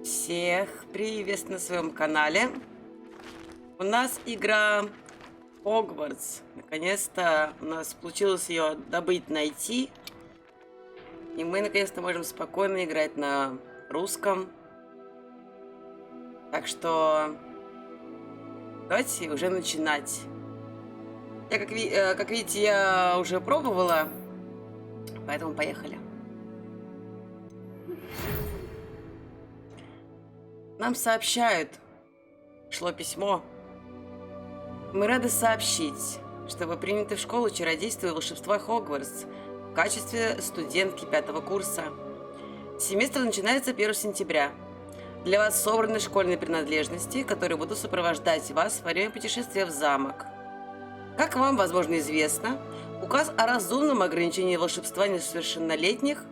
Всех приветствую на своем канале. У нас игра Hogwarts. Наконец-то у нас получилось ее добыть, найти. И мы наконец-то можем спокойно играть на русском. Так что давайте уже начинать. Как видите, я уже пробовала, поэтому поехали. Нам сообщают, шло письмо. Мы рады сообщить, что вы приняты в школу чародейства и волшебства Хогвартс в качестве студентки 5-го курса. Семестр начинается 1 сентября. Для вас собраны школьные принадлежности, которые будут сопровождать вас во время путешествия в замок. Как вам, возможно, известно, указ о разумном ограничении волшебства несовершеннолетних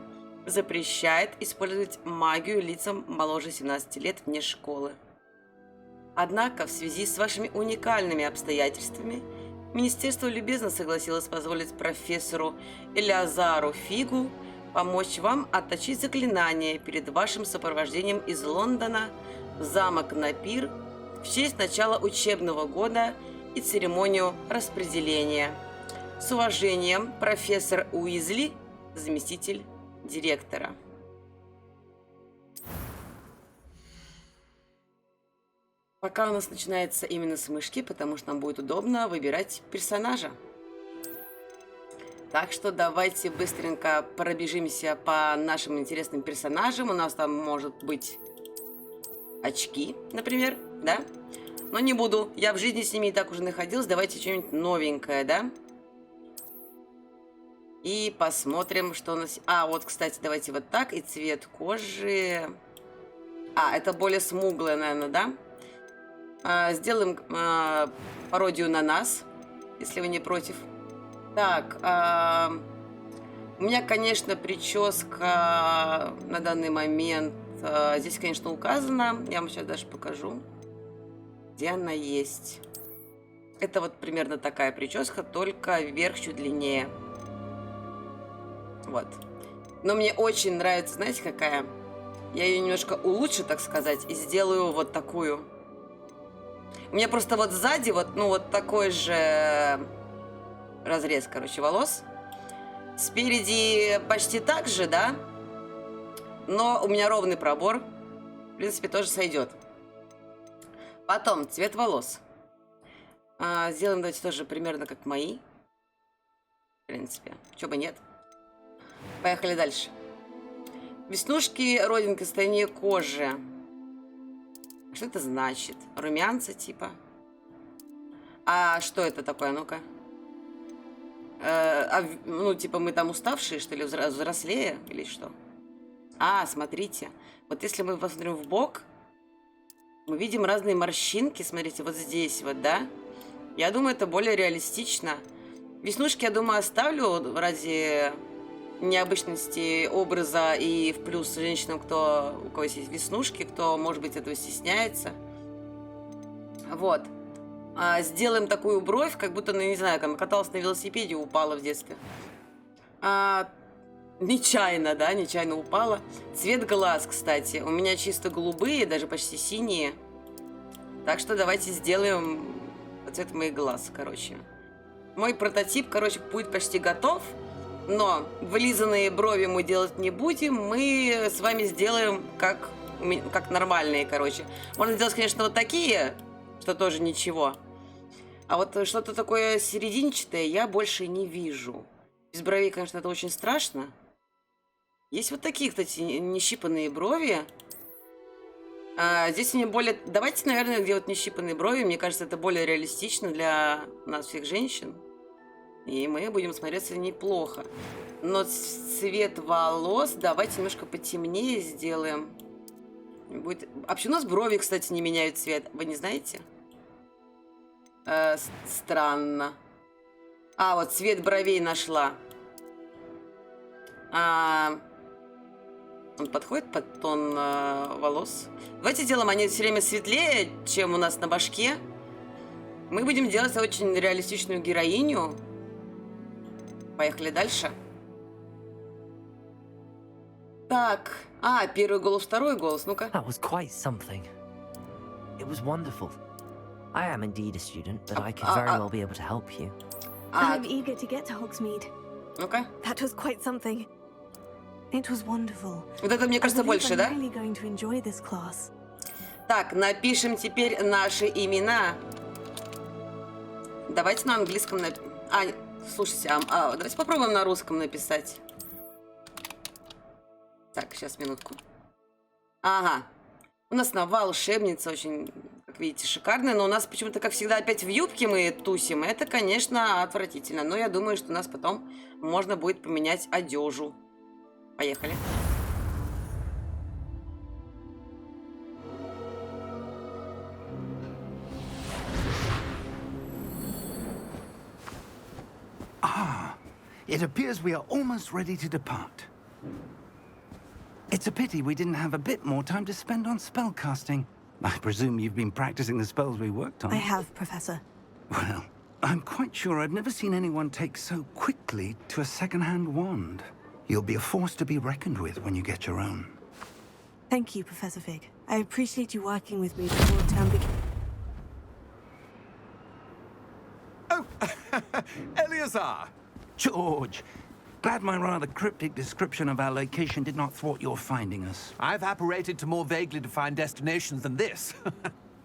запрещает использовать магию лицам моложе 17 лет вне школы. Однако, в связи с вашими уникальными обстоятельствами, Министерство любезно согласилось позволить профессору Элиазару Фигу помочь вам отточить заклинание перед вашим сопровождением из Лондона в замок на пир в честь начала учебного года и церемонию распределения. С уважением, профессор Уизли, заместитель директора. Пока у нас начинается именно с мышки, потому что нам будет удобно выбирать персонажа. Так что давайте быстренько пробежимся по нашим интересным персонажам. У нас там может быть очки, например, да? Но не буду, я в жизни с ними и так уже находилась. Давайте что-нибудь новенькое, да? И посмотрим, что у нас... вот, кстати, давайте вот так. И цвет кожи... это более смуглое, наверное, да? Сделаем пародию на нас, если вы не против. Так, у меня, конечно, прическа на данный момент... здесь, конечно, указано. Я вам сейчас даже покажу, где она есть. Это вот примерно такая прическа, только вверх чуть длиннее. Вот. Но мне очень нравится, знаете, какая? Я ее немножко улучшу, так сказать, и сделаю вот такую. У меня просто вот сзади вот, вот такой же разрез, короче, волос. Спереди почти так же, да? Но у меня ровный пробор. В принципе, тоже сойдет. Потом цвет волос. Сделаем, давайте, тоже примерно как мои. В принципе, чего бы нет. Поехали дальше. Веснушки, родинки, состояние кожи. Что это значит? Румянца типа? Что это такое? Ну-ка. Типа мы там уставшие, что ли, взрослее или что? Смотрите. Вот если мы посмотрим в бок, мы видим разные морщинки. Смотрите, вот здесь вот, да? Я думаю, это более реалистично. Веснушки, я думаю, оставлю ради необычности образа и в плюс женщинам, у кого есть веснушки, кто, может быть, этого стесняется. Вот. Сделаем такую бровь, как будто, не знаю, каталась на велосипеде и упала в детстве. Нечаянно, да, нечаянно упала. Цвет глаз, кстати, у меня чисто голубые, даже почти синие. Так что давайте сделаем цвет моих глаз, короче. Мой прототип, короче, будет почти готов. Но вылизанные брови мы делать не будем. Мы с вами сделаем как нормальные, короче. Можно сделать, конечно, вот такие, что тоже ничего. А вот что-то такое серединчатое я больше не вижу. Без бровей, конечно, это очень страшно. Есть вот такие, кстати, нещипанные брови. Здесь они более... Давайте, наверное, где вот нещипанные брови. Мне кажется, это более реалистично для нас всех женщин. И мы будем смотреться неплохо. Но цвет волос давайте немножко потемнее сделаем. Будет... А почему у нас брови, кстати, не меняют цвет? Вы не знаете? Странно. Вот цвет бровей нашла. Он подходит под тон волос. Давайте сделаем, они все время светлее, чем у нас на башке. Мы будем делать очень реалистичную героиню. Поехали дальше. Так. Первый голос, второй голос. Ну-ка. That was quite something. It was wonderful. I am indeed a student, but I could very well be able to help you. I'm eager to get to Hogsmeade. Ну-ка. That was quite something. It was wonderful. Вот это, мне кажется, больше, да? I'm really going to enjoy this class. Так, напишем теперь наши имена. Давайте на английском слушайте, давайте попробуем на русском написать. Так, сейчас, минутку. Ага. У нас волшебница очень, как видите, шикарная, но у нас почему-то, как всегда, опять в юбке мы тусим. Это, конечно, отвратительно, но я думаю, что у нас потом можно будет поменять одежу. Поехали. It appears we are almost ready to depart. It's a pity we didn't have a bit more time to spend on spellcasting. I presume you've been practicing the spells we worked on. I have, Professor. Well, I'm quite sure I've never seen anyone take so quickly to a second-hand wand. You'll be a force to be reckoned with when you get your own. Thank you, Professor Fig. I appreciate you working with me before term begins. Oh, Eleazar! George, glad my rather cryptic description of our location did not thwart your finding us. I've apparated to more vaguely defined destinations than this.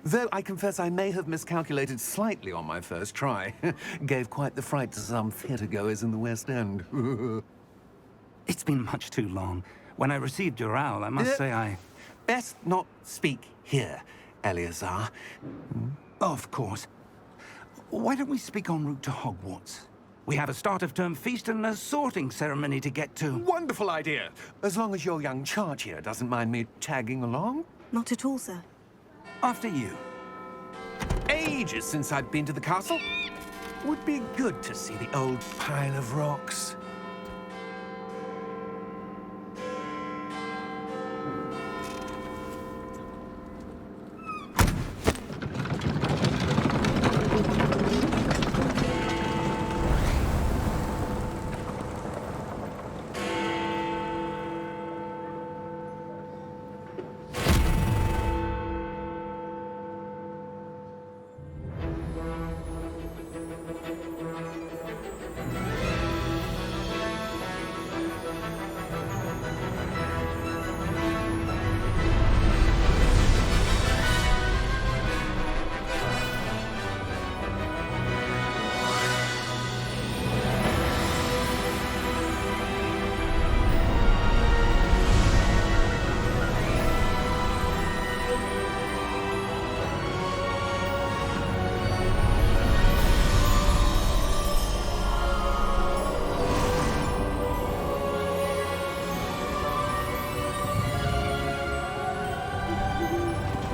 Though I confess I may have miscalculated slightly on my first try. Gave quite the fright to some theatre-goers in the West End. It's been much too long. When I received your owl, I must say I... Best not speak here, Eleazar. Of course. Why don't we speak en route to Hogwarts? We have a start-of-term feast and a sorting ceremony to get to. Wonderful idea! As long as your young charge here doesn't mind me tagging along. Not at all, sir. After you. Ages since I've been to the castle. Would be good to see the old pile of rocks.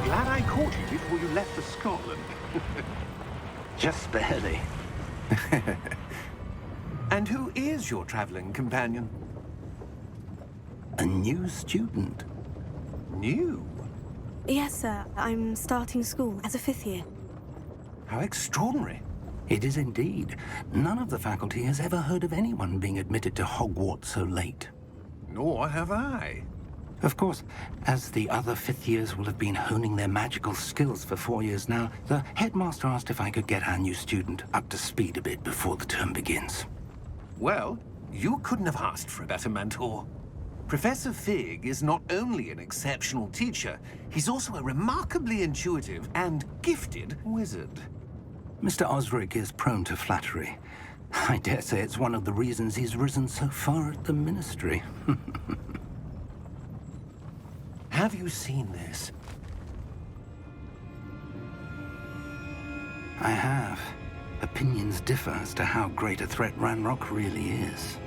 Glad I caught you before you left for Scotland. Just barely. And who is your traveling companion? A new student. New? Yes, sir. I'm starting school as a 5th year. How extraordinary. It is indeed. None of the faculty has ever heard of anyone being admitted to Hogwarts so late. Nor have I. Of course, as the other 5th years will have been honing their magical skills for 4 years now, the headmaster asked if I could get our new student up to speed a bit before the term begins. Well, you couldn't have asked for a better mentor. Professor Fig is not only an exceptional teacher, he's also a remarkably intuitive and gifted wizard. Mr. Osric is prone to flattery. I dare say it's one of the reasons he's risen so far at the ministry. Have you seen this? I have. Opinions differ as to how great a threat Ranrock really is.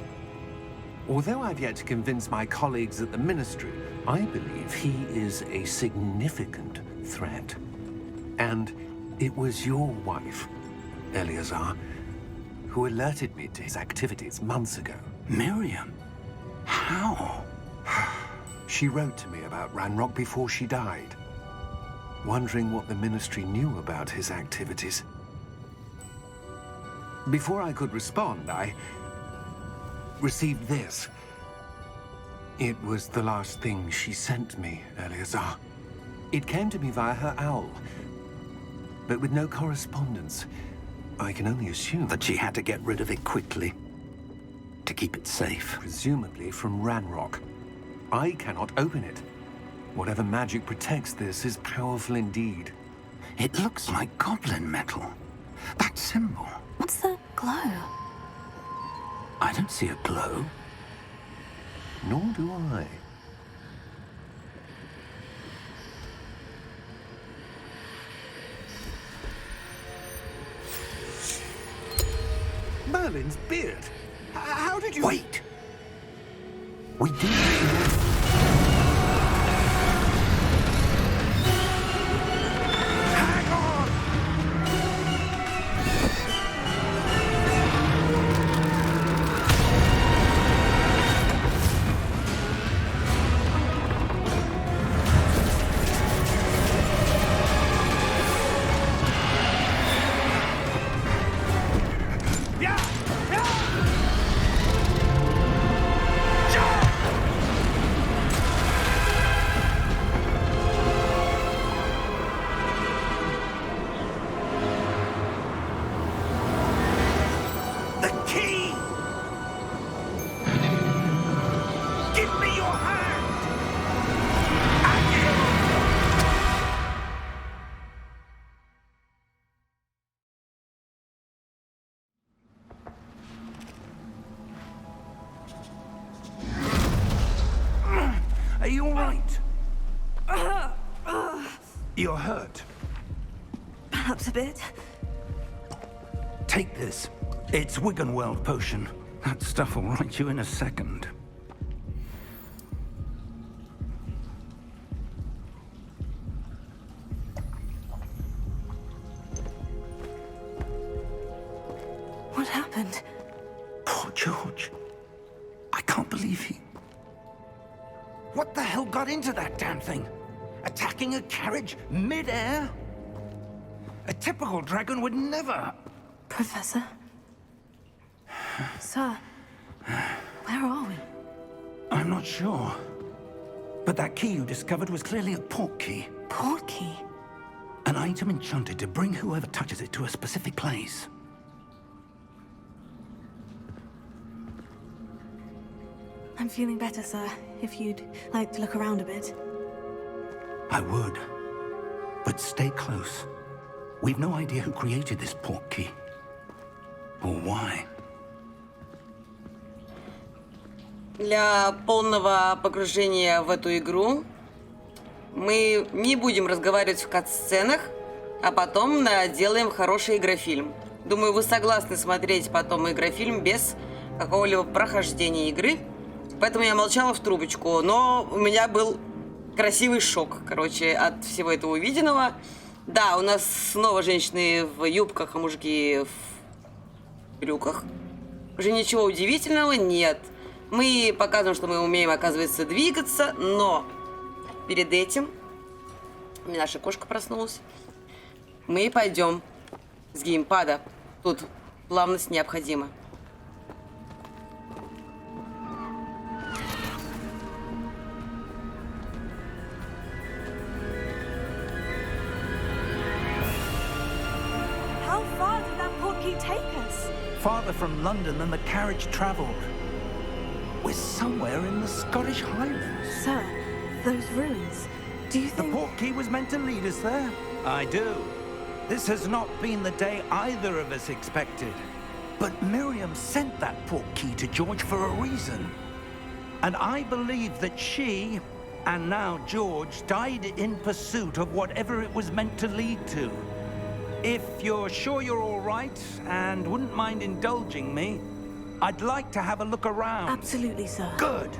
Although I've yet to convince my colleagues at the Ministry, I believe he is a significant threat. And it was your wife, Eleazar, who alerted me to his activities months ago. Miriam? How? She wrote to me about Ranrock before she died, wondering what the Ministry knew about his activities. Before I could respond, I received this. It was the last thing she sent me, Eleazar. It came to me via her owl, but with no correspondence. I can only assume That she had to get rid of it quickly to keep it safe. presumably from Ranrock. I cannot open it. Whatever magic protects this is powerful indeed. It looks like goblin metal. That symbol. What's the glow? I don't see a glow. Nor do I. Merlin's beard. How did you... Wait! We do. Hang on! The key! Give me your hand! Are you all right? You're hurt. Perhaps a bit. Take this. It's Wiggenweld potion. That stuff will right you in a second. What happened? Poor George. I can't believe he... What the hell got into that damn thing? Attacking a carriage mid-air? A typical dragon would never... Professor? Sir, where are we? I'm not sure. But that key you discovered was clearly a portkey. Portkey? An item enchanted to bring whoever touches it to a specific place. I'm feeling better, sir. If you'd like to look around a bit. I would. But stay close. We've no idea who created this portkey. Or why. Для полного погружения в эту игру мы не будем разговаривать в кат-сценах, а потом делаем хороший игрофильм. Думаю, вы согласны смотреть потом игрофильм без какого-либо прохождения игры. Поэтому я молчала в трубочку, но у меня был красивый шок, короче, от всего этого увиденного. Да, у нас снова женщины в юбках, а мужики в брюках. Уже ничего удивительного нет. Мы показываем, что мы умеем, оказывается, двигаться, но перед этим... У меня наша кошка проснулась. Мы пойдем с геймпада. Тут плавность необходима. How far did that portkey take us? Farther from London than the carriage travelled. We're somewhere in the Scottish Highlands. Sir, those ruins. Do you The think... portkey was meant to lead us there? I do. This has not been the day either of us expected. But Miriam sent that portkey to George for a reason. And I believe that she, and now George, died in pursuit of whatever it was meant to lead to. If you're sure you're all right and wouldn't mind indulging me, I'd like to have a look around. Absolutely, sir. Good.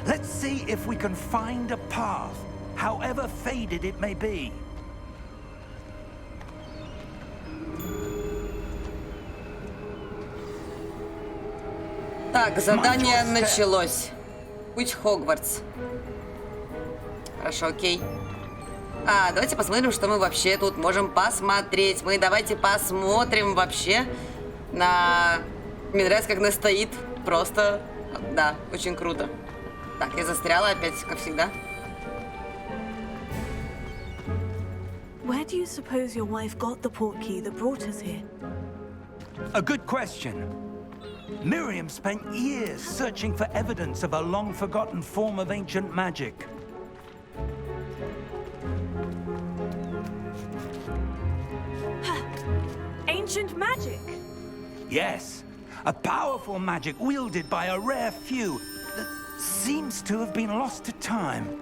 Let's see if we can find a path, however faded it may be. Так, задание началось. Путь в Хогвартс. Хорошо, окей. Давайте посмотрим, что мы вообще тут можем посмотреть. Давайте посмотрим вообще на... Мне нравится, как она стоит. Просто, да, очень круто. Так, я застряла опять, как всегда. Where do you suppose your wife got the portkey that brought us here? A good question. Miriam spent years searching for evidence of a long-forgotten form of ancient magic. Ancient magic? Yes, a powerful magic wielded by a rare few that seems to have been lost to time.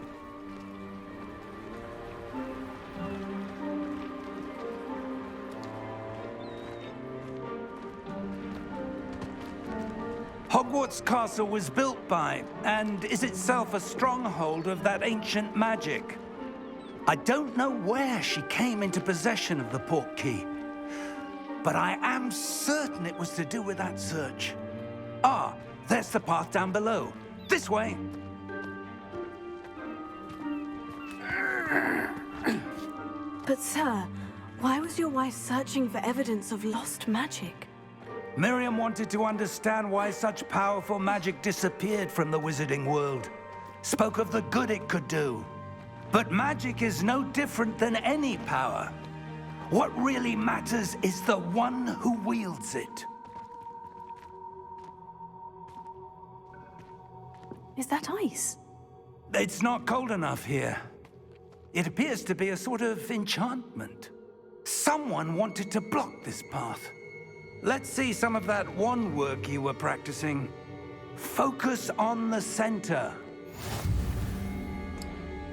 Hogwarts Castle was built by, and is itself a stronghold of that ancient magic. I don't know where she came into possession of the Portkey, but I am certain it was to do with that search. Ah, there's the path down below. This way. But sir, why was your wife searching for evidence of lost magic? Miriam wanted to understand why such powerful magic disappeared from the wizarding world. Spoke of the good it could do. But magic is no different than any power. What really matters is the one who wields it. Is that ice? It's not cold enough here. It appears to be a sort of enchantment. Someone wanted to block this path. Let's see some of that wand work you were practicing. Focus on the center.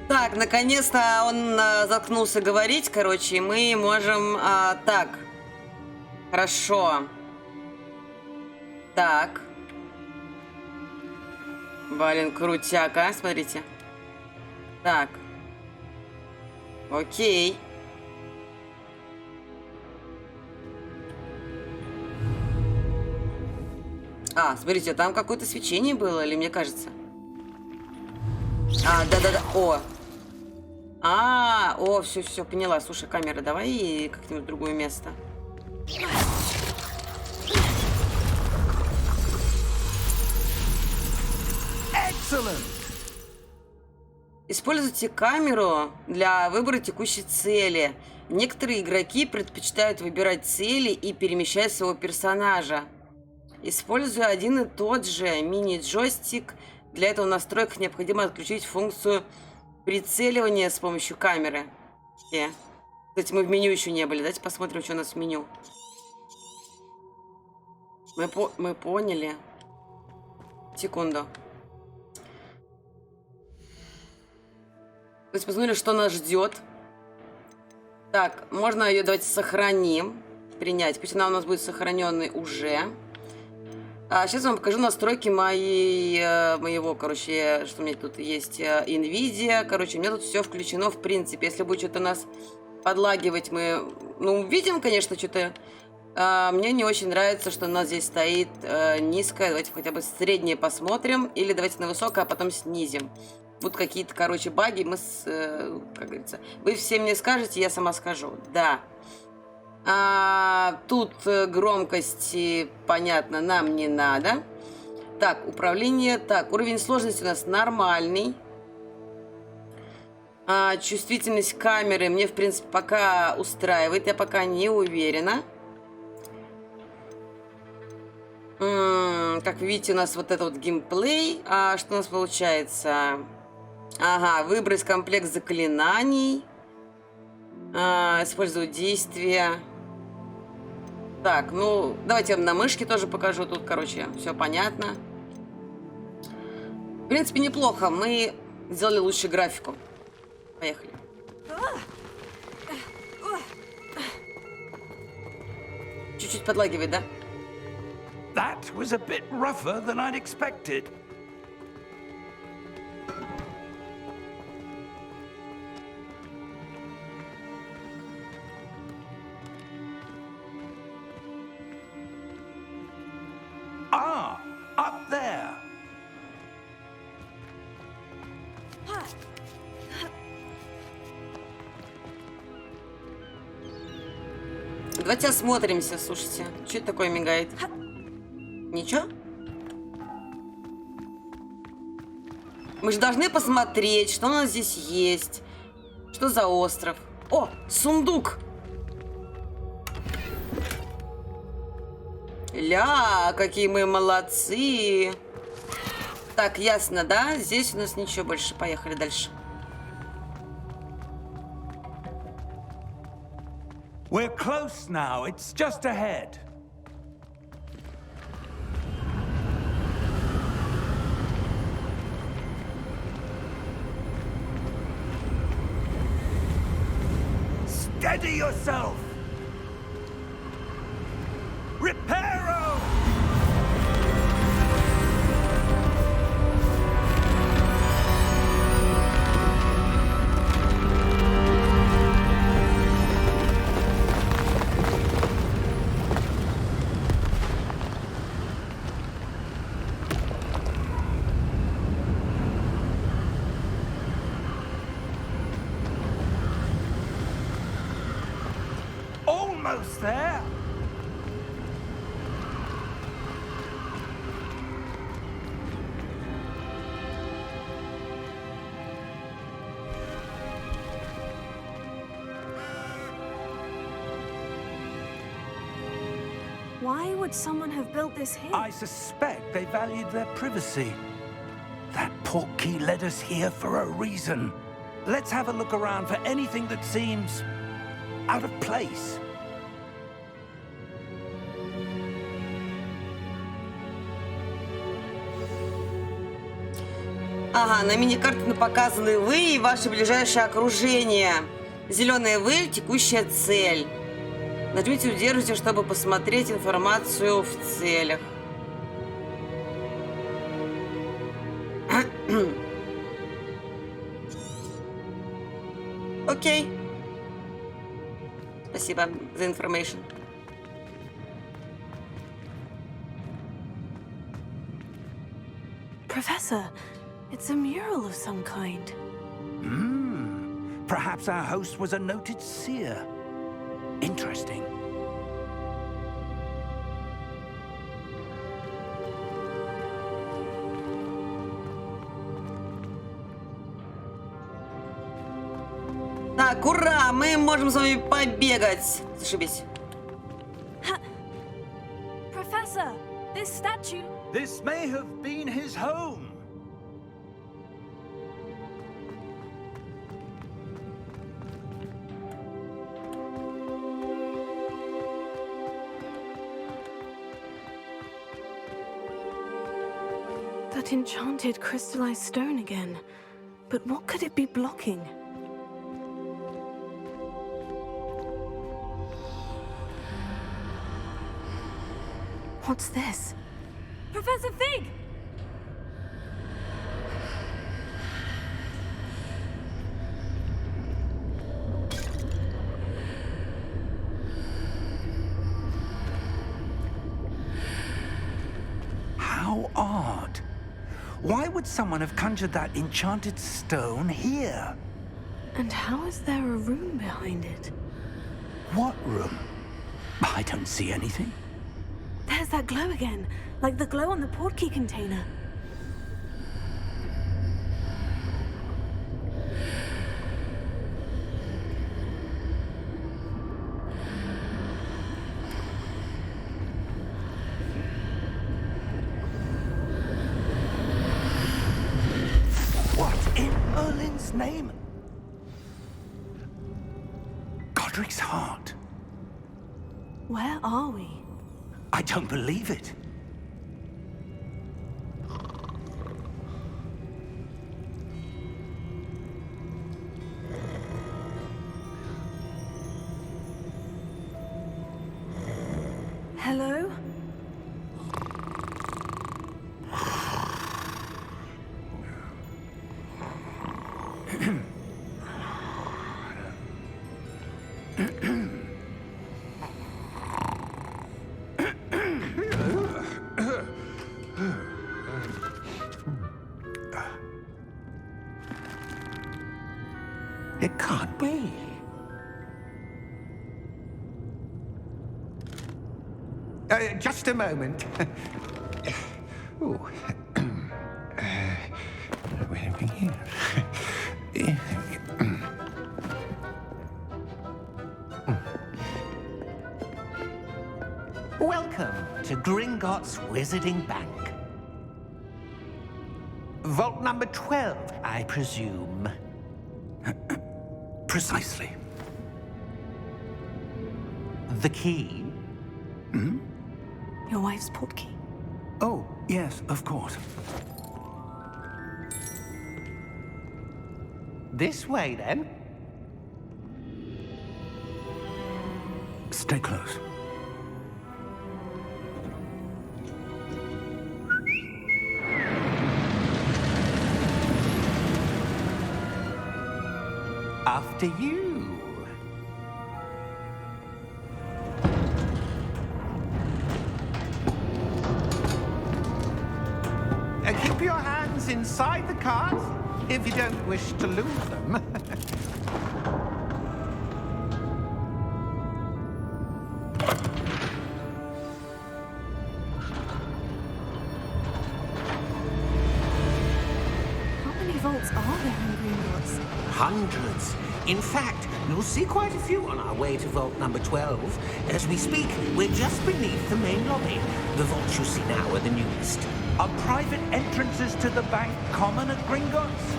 Так, наконец-то он заткнулся говорить, короче, и мы можем... так. Хорошо. Так. Блин, крутяка, смотрите. Так. Окей. Смотрите, там какое-то свечение было, или мне кажется? Да-да-да, все, поняла. Слушай, камера, давай как-нибудь в другое место. Excellent. Используйте камеру для выбора текущей цели. Некоторые игроки предпочитают выбирать цели и перемещать своего персонажа. Используя один и тот же мини-джойстик, для этого в настройках необходимо отключить функцию прицеливания с помощью камеры. Кстати, мы в меню еще не были. Давайте посмотрим, что у нас в меню. Мы поняли. Секунду. То есть посмотрим, что нас ждет. Так, можно ее давайте сохраним. Принять. Пусть она у нас будет сохраненной уже. Сейчас я вам покажу настройки моего, короче, что у меня тут есть NVIDIA. Короче, у меня тут все включено в принципе. Если будет что-то нас подлагивать, мы, увидим, конечно, что-то. Мне не очень нравится, что у нас здесь стоит низкое. Давайте хотя бы среднее посмотрим. Или давайте на высокое, а потом снизим. Будут какие-то, короче, баги. Мы, как говорится, вы все мне скажете, я сама скажу. Да. Тут громкости, понятно, нам не надо. Так, управление. Так, уровень сложности у нас нормальный. Чувствительность камеры мне, в принципе, пока устраивает. Я пока не уверена. Как вы видите, у нас вот это вот геймплей. Что у нас получается? Ага, выбрать комплекс заклинаний. Использовать действие. Так, давайте я вам на мышке тоже покажу. Тут, короче, все понятно. В принципе, неплохо. Мы сделали лучше графику. Поехали. Чуть-чуть подлагивает, да? That was a bit rougher than I'd expected. Up there. Давайте осмотримся, слушайте. Что это такое мигает? Ничего? Мы же должны посмотреть, что у нас здесь есть. Что за остров? О, сундук! Ля, какие мы молодцы! Так, ясно, да? Здесь у нас ничего больше. Поехали дальше. We're close now. It's just ahead. Steady yourself! Reparo! Almost there. Why would someone have built this here? I suspect they valued their privacy. That Portkey led us here for a reason. Let's have a look around for anything that seems out of place. Ага, на мини-карте показаны вы и ваше ближайшее окружение. Зеленая вы – текущая цель. Нажмите удерживайте, чтобы посмотреть информацию в целях. Окей. Спасибо за информацию. Professor, it's a mural of some kind. Perhaps our host was a noted seer. Interesting. Так, ура! Мы можем с вами побегать. Зашибись. Professor, this statue... This may have been his home. That enchanted crystallized stone again. But what could it be blocking? What's this? Professor Fig! How odd. Why would someone have conjured that enchanted stone here? And how is there a room behind it? What room? I don't see anything. There's that glow again, like the glow on the Portkey container. What in Merlin's name? Godric's heart. Where are we? I don't believe it. Hello? It can't be. Just a moment. Ooh. Welcome to Gringotts Wizarding Bank. Vault number 12, I presume. Precisely. The key? Your wife's portkey. Oh, yes, of course. This way, then. Stay close. After you. Keep your hands inside the cart if you don't wish to lose them. How many vaults are there in Gringotts? Hundreds. In fact, you'll see quite a few on our way to vault number 12. As we speak, we're just beneath the main lobby. The vaults you see now are the newest. Are private entrances to the bank common at Gringotts?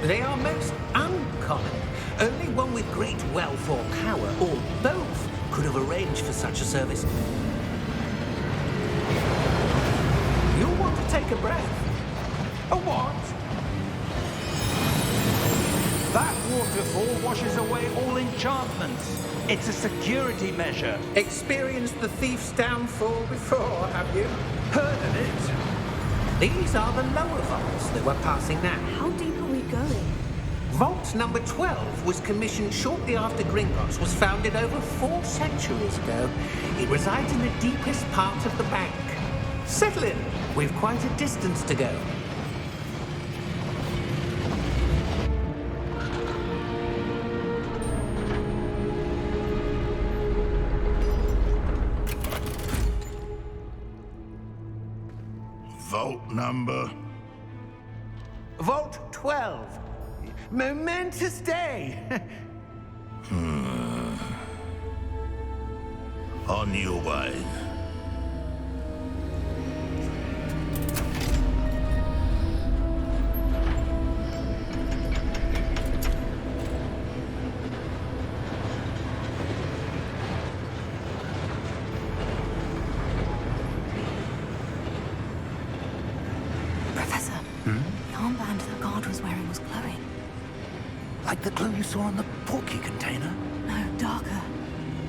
They are most uncommon. Only one with great wealth or power, or both, could have arranged for such a service. You'll want to take a breath. A what? That waterfall washes away all enchantments. It's a security measure. Experienced the thief's downfall before, have you? Heard of it? These are the lower vaults that we're passing now. How deep are we going? Vault number 12 was commissioned shortly after Gringotts was founded over 4 centuries ago. It resides in the deepest part of the bank. Settle in. We've quite a distance to go. Vault number? Vault 12. Momentous day. On your way. Professor, the armband the guard was wearing was glowing. Like the glow you saw on the Portkey container? No, darker.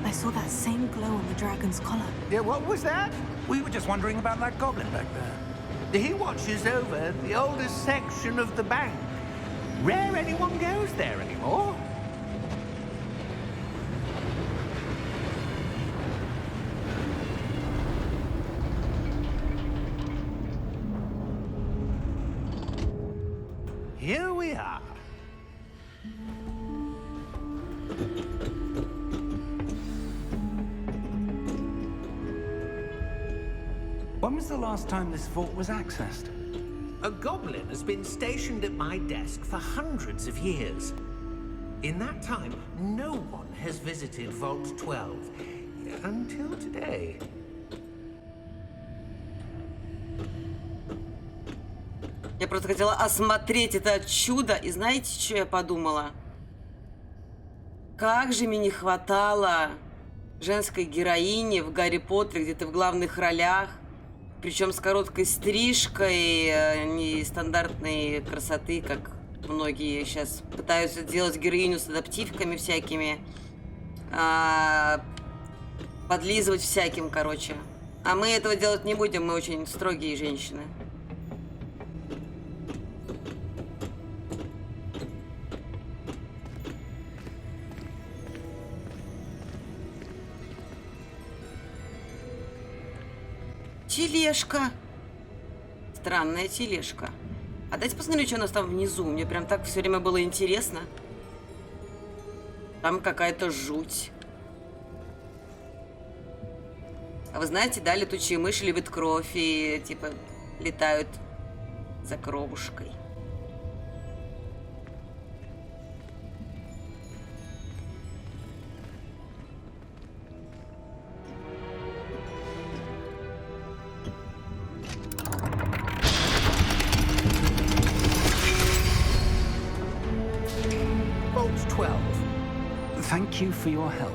I saw that same glow on the dragon's collar. Yeah, what was that? We were just wondering about that goblin back there. He watches over the oldest section of the bank. Rare anyone goes there anymore. Here we are. When was the last time this vault was accessed? A goblin has been stationed at my desk for hundreds of years. In that time, no one has visited Vault 12 until today. Я просто хотела осмотреть это чудо, и знаете, что я подумала? Как же мне не хватало женской героини в Гарри Поттере, где-то в главных ролях, причем с короткой стрижкой, не стандартной красоты, как многие сейчас пытаются делать героиню с адаптивками всякими, подлизывать всяким, короче. А мы этого делать не будем, мы очень строгие женщины. Тележка. Странная тележка. А дайте посмотрю, что у нас там внизу. Мне прям так все время было интересно. Там какая-то жуть. А вы знаете, да, летучие мыши любят кровь и, типа, летают за кровушкой. 12. Thank you for your help.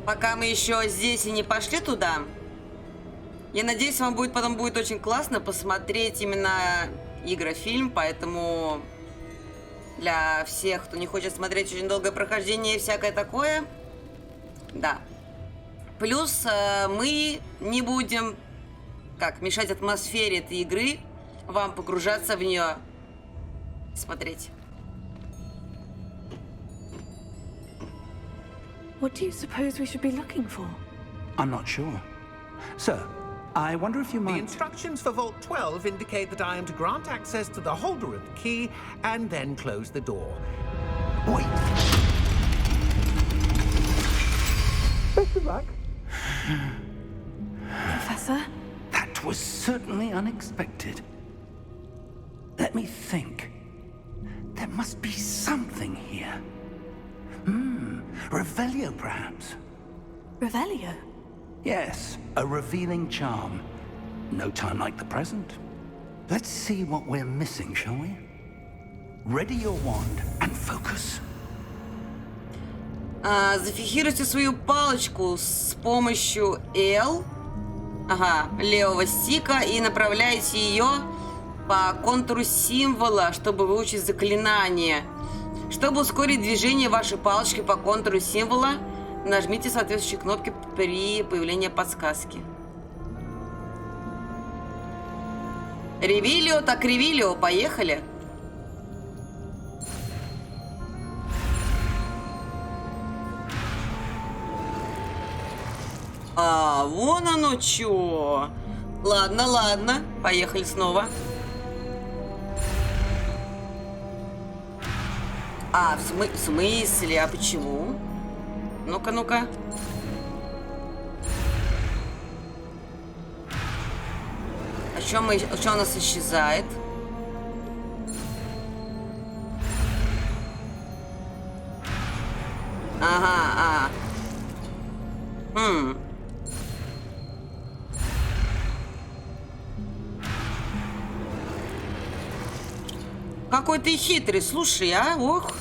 Пока мы еще здесь и не пошли туда, я надеюсь, вам потом будет очень классно посмотреть именно игрофильм, поэтому для всех, кто не хочет смотреть очень долгое прохождение и всякое такое, да. Плюс мы не будем, мешать атмосфере этой игры, вам погружаться в нее, смотреть. What do you suppose we should be looking for? I'm not sure. Sir, I wonder if you The might... instructions for Vault 12 indicate that I am to grant access to the holder of the key and then close the door. Wait! Best of luck. Professor? That was certainly unexpected. Let me think. There must be something here. Revelio, perhaps? Revelio? Yes, a revealing charm. No time like the present. Let's see what we're missing, shall we? Ready your wand and focus. Зафиксируйте свою палочку с помощью L, левого стика, и направляйте ее по контуру символа, чтобы выучить заклинание. Чтобы ускорить движение вашей палочки по контуру символа, нажмите соответствующие кнопки при появлении подсказки. Ревилио так ревилио, поехали! Вон оно чё! Ладно, ладно, поехали снова. В смысле? А почему? Ну-ка, ну-ка. А что у нас исчезает? Какой ты хитрый, слушай, а? Ох.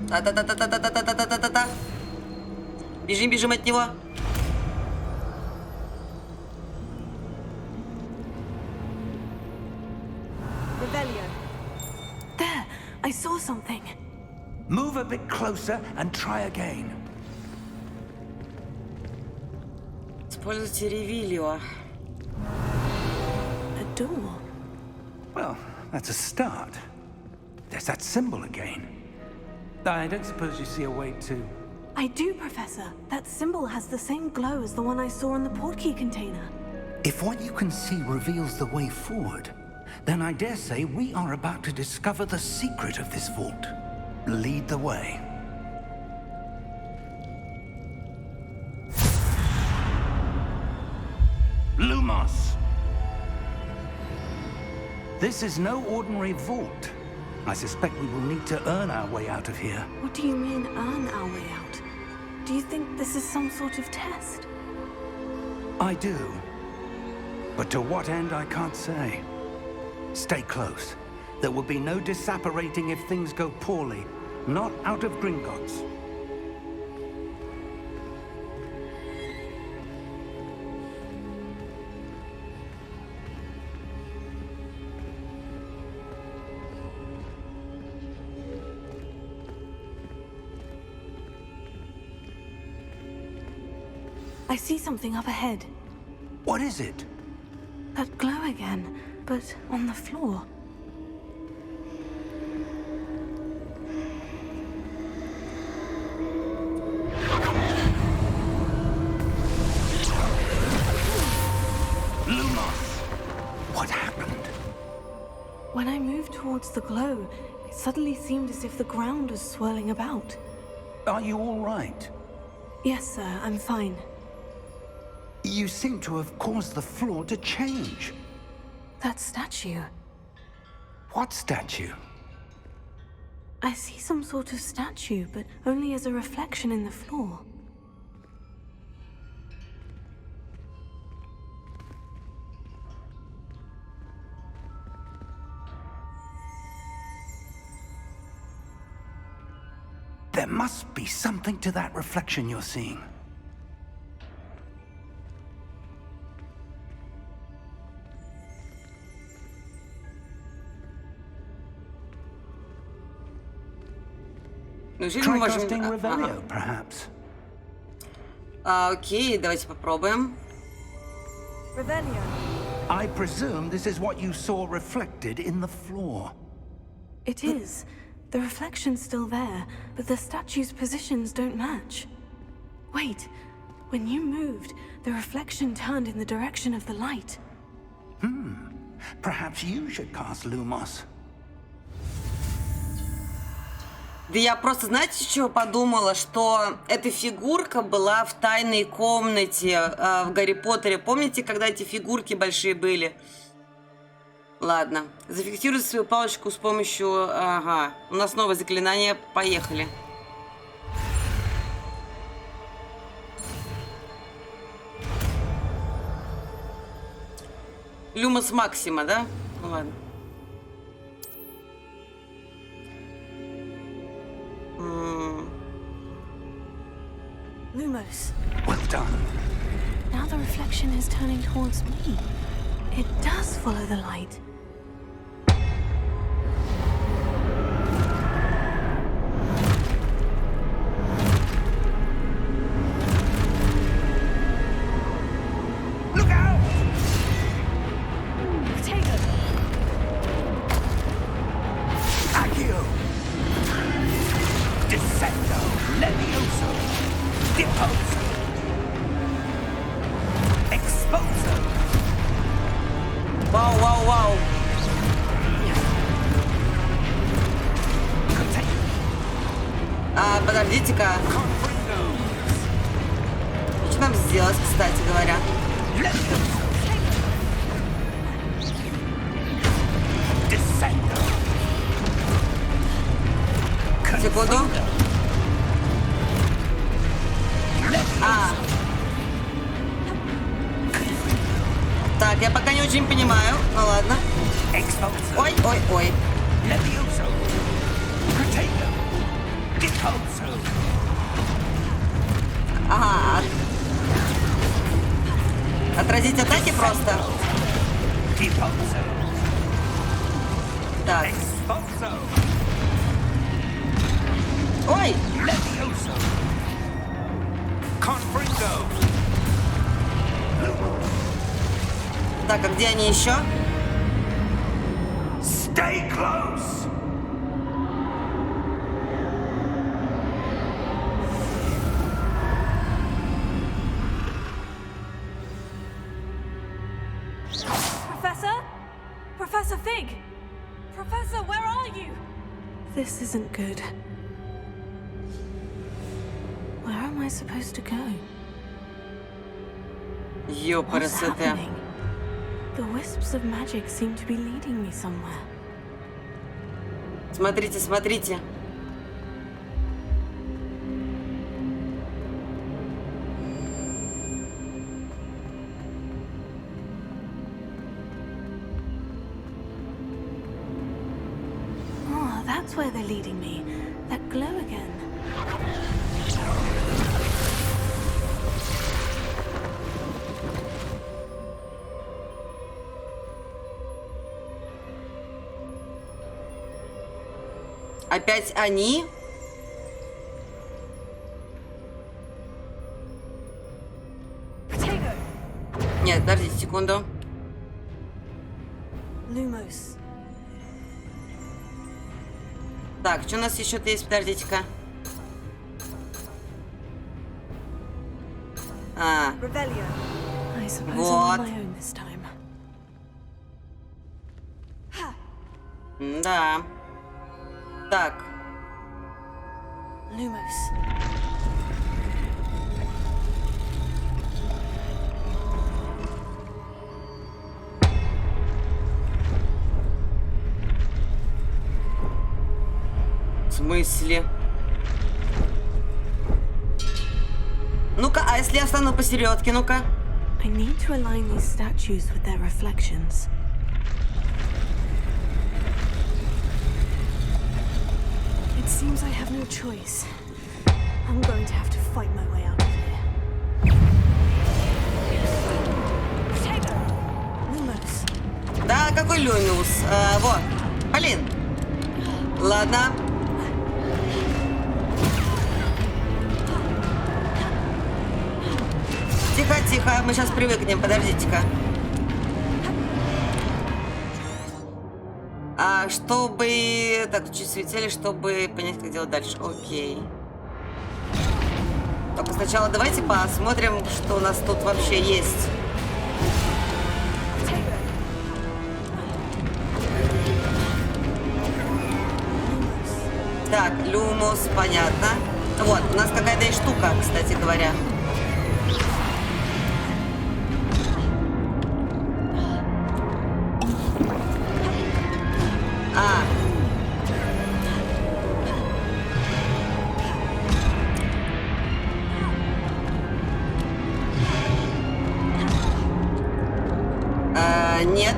Та-та-та-та-та-та-та-та-та-та-та. Бежим, бежим от него. Revelio. There, I saw something. Move a bit closer and try again. Используйте ревилио. A door. Well, that's a start. There's that symbol again. I don't suppose you see a way to... I do, Professor. That symbol has the same glow as the one I saw in the Portkey container. If what you can see reveals the way forward, then I dare say we are about to discover the secret of this vault. Lead the way. Lumos! This is no ordinary vault. I suspect we will need to earn our way out of here. What do you mean, earn our way out? Do you think this is some sort of test? I do. But to what end, I can't say. Stay close. There will be no disapparating if things go poorly. Not out of Gringotts. I see something up ahead. What is it? That glow again, but on the floor. Lumos! What happened? When I moved towards the glow, it suddenly seemed as if the ground was swirling about. Are you all right? Yes, sir, I'm fine. You seem to have caused the floor to change. That statue. What statue? I see some sort of statue, but only as a reflection in the floor. must be something to that reflection you're seeing. Неужели мы Try можем... casting Revelio, perhaps. Окей, давайте попробуем. Revelio. I presume this is what you saw reflected in the floor. It is. The reflection's still there, but the statue's positions don't match. Wait, when you moved, the reflection turned in the direction of the light. Perhaps you should cast Lumos. Да я просто, знаете, чего подумала? Что эта фигурка была в тайной комнате в Гарри Поттере. Помните, когда эти фигурки большие были? Ладно. Зафиксируйте свою палочку с помощью... Ага. У нас новое заклинание. Поехали. Люмос Максима, да? Ну ладно. Lumos. Well done. Now the reflection is turning towards me. It does follow the light. Look out! Potato. Accio! Descendo! Levioso! Deposo! Exposo! Вау, вау, вау. Подождите-ка. Что нам сделать, кстати говоря? Секунду. Так, я пока не очень понимаю. Ну ладно. Ой, ой, ой. Ага. Отразить атаки просто. Так. Ой! Так, а где они еще? Stay close! Professor? Professor Fig? Professor, where are you? This isn't good. Where am I supposed to go? What's Ёпарасоте. happening? The wisps of magic seem to be leading me somewhere. Смотрите, смотрите. Oh, that's where they're leading me. That glow again. Опять они? Potato. Нет, подождите секунду. Lumos. Так, что у нас еще-то есть? Подождите-ка. Revelio. I suppose I'm Вот. on my own this time. Да. Так. Lumos. В смысле? Ну-ка, а если я встану посередке, ну-ка? I need to align these statues with their reflections. It seems I have no choice. I'm going to have to fight my way out of here. Lumos. Да, какой Люмиус? Вот. Блин. Ладно. Тихо, тихо. Мы сейчас привыкнем. Подождите-ка. Чтобы... Так, чуть светили, чтобы понять, как делать дальше. Окей. Только сначала давайте посмотрим, что у нас тут вообще есть. Так, Люмус, понятно. Вот, у нас какая-то есть штука, кстати говоря. Нет.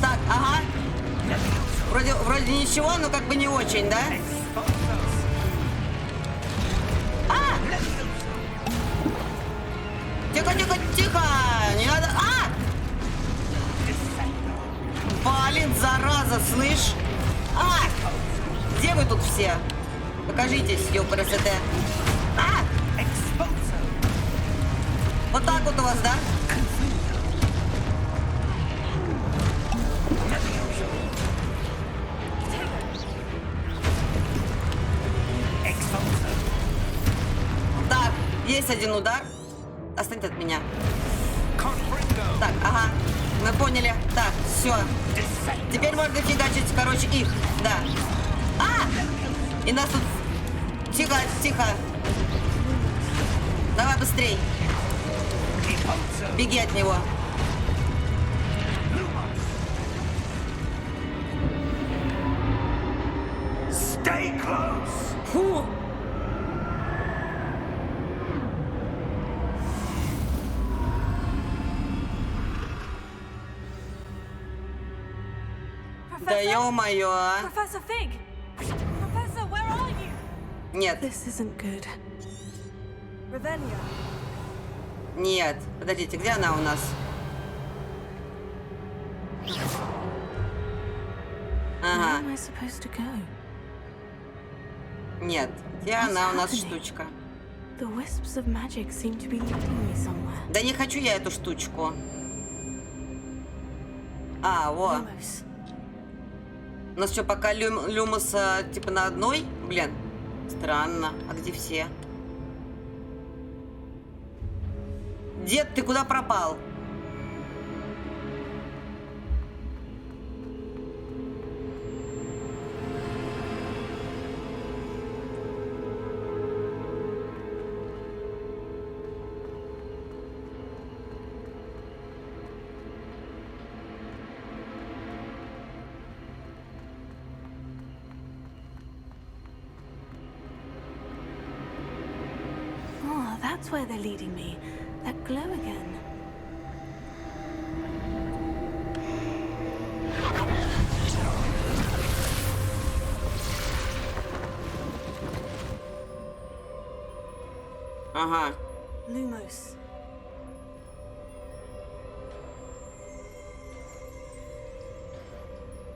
Так, ага. Вроде ничего, но как бы не очень, да? Тихо, тихо, тихо! Не надо... Блин, зараза, слышь! Где вы тут все? Покажитесь, ёпрст. Вот так вот у вас, да? Так, есть один удар. Отстаньте от меня. Так, ага. Мы поняли. Так, все. Теперь можно фигачить, короче, их. Да. И нас тут... Тихо, тихо. Давай быстрей. Беги от него. Фу. Да ё-моё, а. Professor Fig! Professor, where are you? Нет. This isn't good. Revelio. Нет. Подождите, где она у нас? Where Ага. am I supposed to go? Нет. Где она у нас штучка? The wisps of magic seem to be leading me somewhere. Да не хочу я эту штучку. Во. Lumos. У нас что, пока Люмуса типа на одной? Блин, странно. А где все? Дед, ты куда пропал? Oh, that's where they're leading me. That glow again. Ага. Lumos.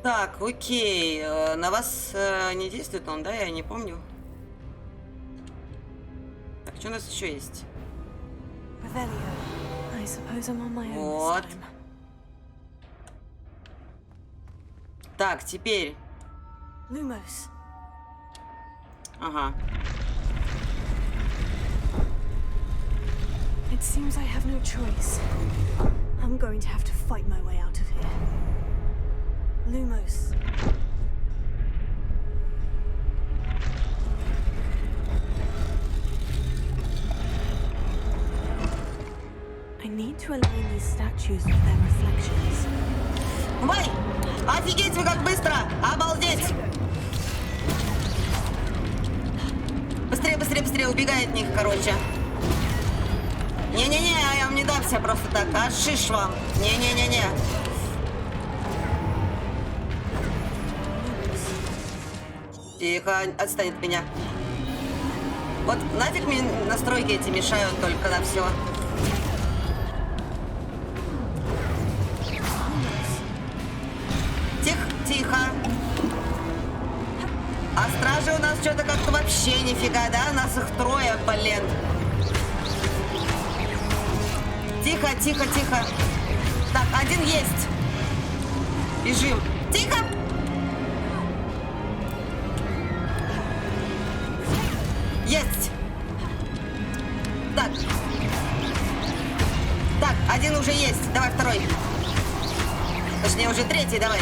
Так, окей. На вас не действует он, да? Я не помню. Так, что у нас еще есть? Revelio. I suppose I'm on my own Вот. this time. Так, теперь. Lumos. Ага. It seems I have no choice. I'm going to have to fight my way out of here. Lumos. I need to align these statues with their reflections. Вай! Офигеть, вы как быстро! Обалдеть! Быстрее, быстрее, быстрее, убегай от них, короче. Не-не-не, я вам не дамся просто так. А шиш вам. Не-не-не-не. Тихо, отстань от меня. Вот нафиг мне настройки эти мешают только на все. Тихо. А стражи у нас что-то как-то вообще нифига, да? Нас их трое, блин. Тихо, тихо, тихо. Так, один есть. Бежим. Тихо! Есть. Так. Так, один уже есть. Давай второй. Точнее, уже третий, давай.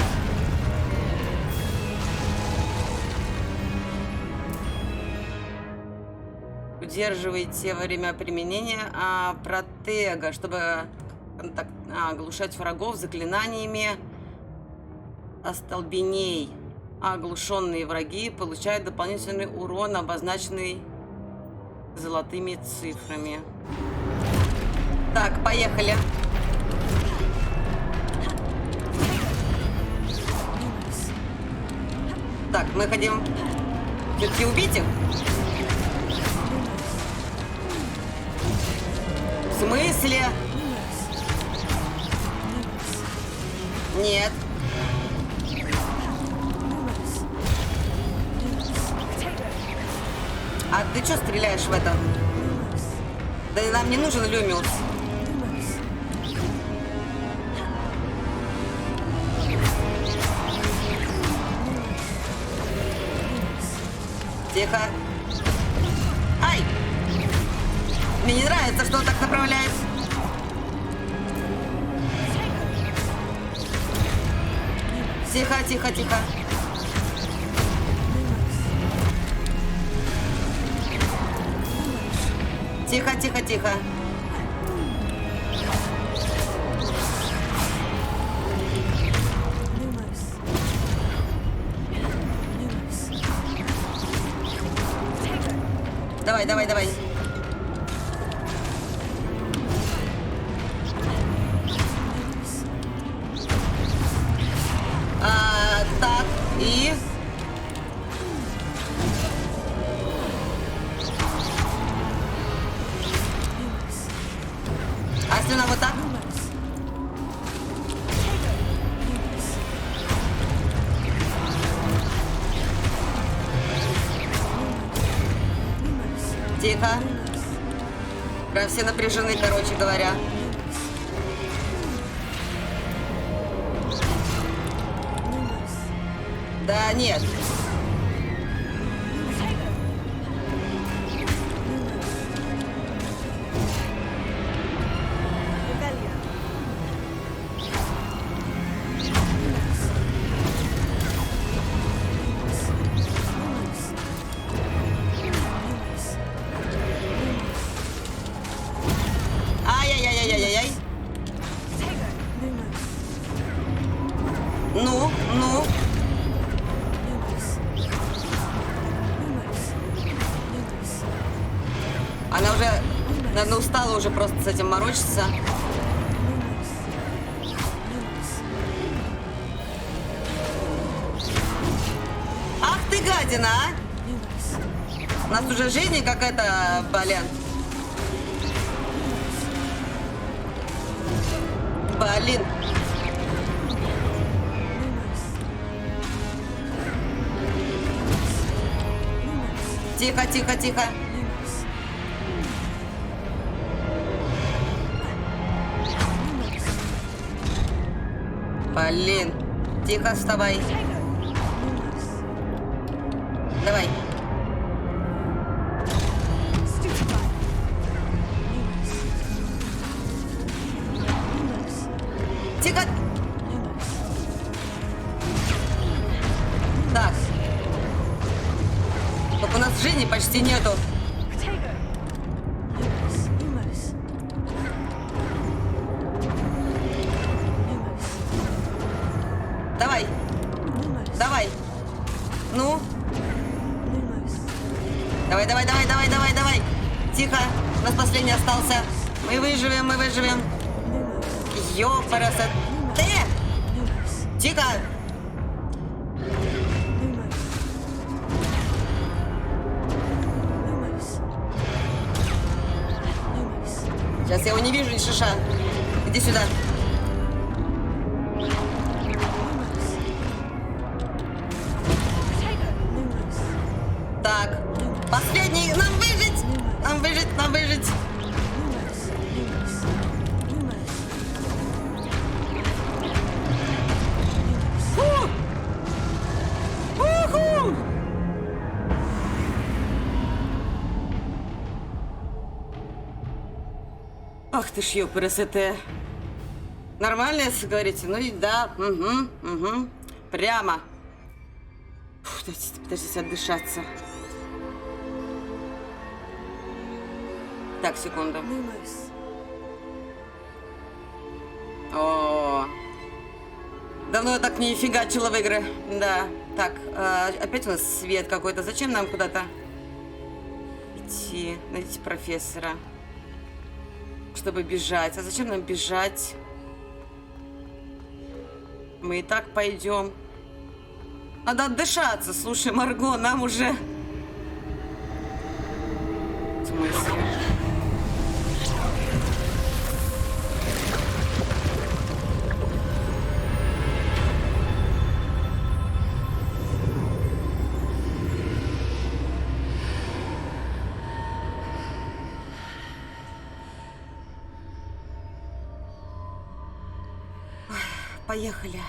Удерживайте во время применения протега, чтобы оглушать врагов заклинаниями остолбеней. Оглушенные враги получают дополнительный урон, обозначенный золотыми цифрами. Так, поехали. Так, мы хотим все-таки убить их. В смысле? Нет. А ты что стреляешь в это? Да нам не нужен Люмиус. Тихо. Ай! Мне не нравится, что он так направляется. Тихо, тихо, тихо. Тихо, тихо, тихо. Давай, давай, давай. Так, и... А если она вот так? Тихо. Прям все напряжены, короче говоря. Да нет. Ай-яй-яй-яй-яй-яй. Ну, ну. Она уже, наверное, устала уже просто с этим морочиться. Ах ты гадина, а! У нас уже жизни какая-то, блин. Блин. Тихо, тихо, тихо. Блин. Тихо, вставай. Давай. Тихо! Так. Только у нас жизни почти нету. Давай. Давай. Ну. Давай, давай, давай, давай, давай, давай. Тихо. У нас последний остался. Мы выживем, мы выживем. Ёпараса. Тихо. Сейчас я его не вижу, ни шиша. Иди сюда. Так. Последний. Нам выжить. Нам выжить, нам выжить. Уху! Ах ты ж ёпарасоте. Нормально, если говорите? Ну и да. Угу. Прямо. Фу, подождите, отдышаться. Так, секунду. О, давно я так не фигачила в игры. Да. Так, опять у нас свет какой-то. Зачем нам куда-то идти? Найдите профессора. Чтобы бежать. А зачем нам бежать? Мы и так пойдем. Надо отдышаться. Слушай, Марго, нам уже... В смысле? Поехали.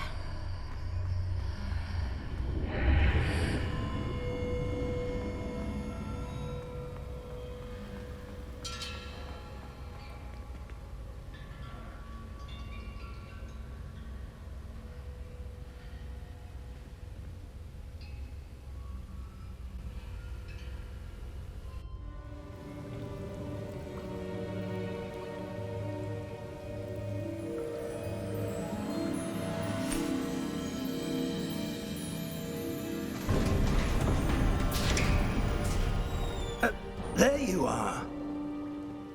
There you are.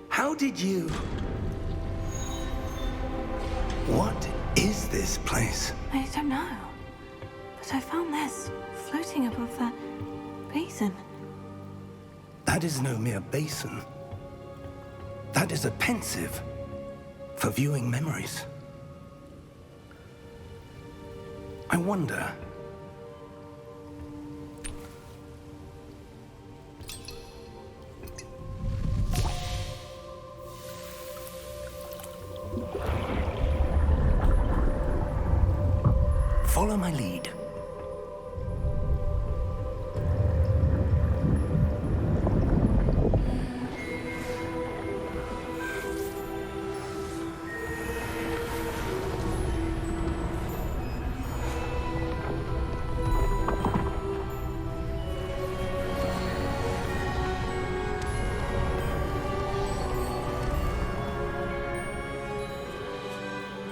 How did you... What is this place? I don't know. But I found this floating above that basin. That is no mere basin. That is a pensive for viewing memories. I wonder... Follow my lead.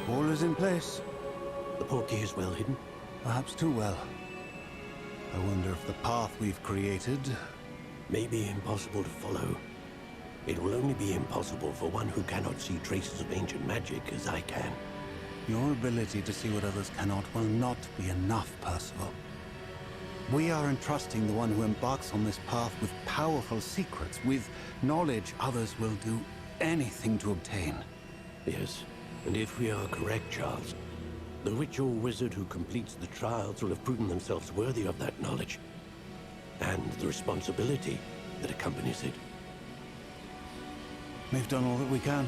All is in place. The Portkey is well hidden. Perhaps too well. I wonder if the path we've created... May be impossible to follow. It will only be impossible for one who cannot see traces of ancient magic as I can. Your ability to see what others cannot will not be enough, Percival. We are entrusting the one who embarks on this path with powerful secrets, with knowledge others will do anything to obtain. Yes, and if we are correct, Charles, the witch or wizard who completes the trials will have proven themselves worthy of that knowledge, and the responsibility that accompanies it. We've done all that we can.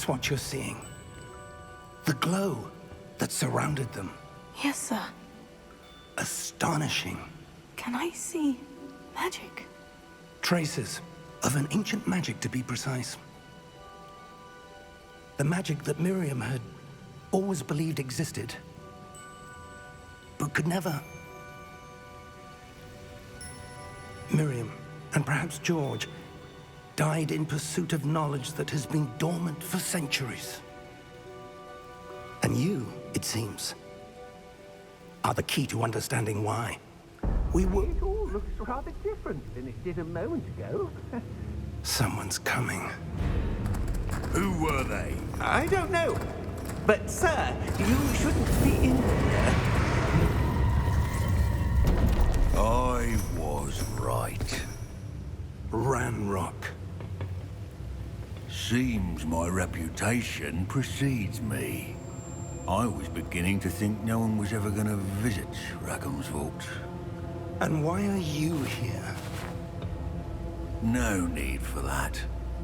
That's what you're seeing. The glow that surrounded them. Yes, sir. Astonishing. Can I see magic? Traces of an ancient magic, to be precise. The magic that Miriam had always believed existed, but could never. Miriam, and perhaps George, died in pursuit of knowledge that has been dormant for centuries. And you, it seems, are the key to understanding why. It all looks rather different than it did a moment ago. Someone's coming. Who were they? I don't know. But, sir, you shouldn't be in here. I was right. Ranrock. Seems my reputation precedes me. I was beginning to think no one was ever going to visit Rackham's vault. And why are you here? No need for that.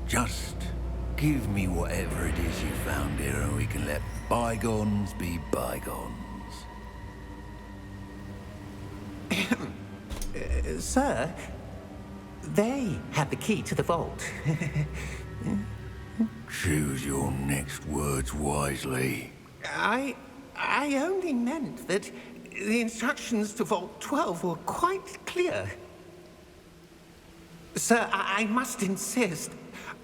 Just give me whatever it is you found here and we can let bygones be bygones. Sir, they have the key to the vault. Choose your next words wisely. I only meant that the instructions to Vault 12 were quite clear. Sir, I must insist.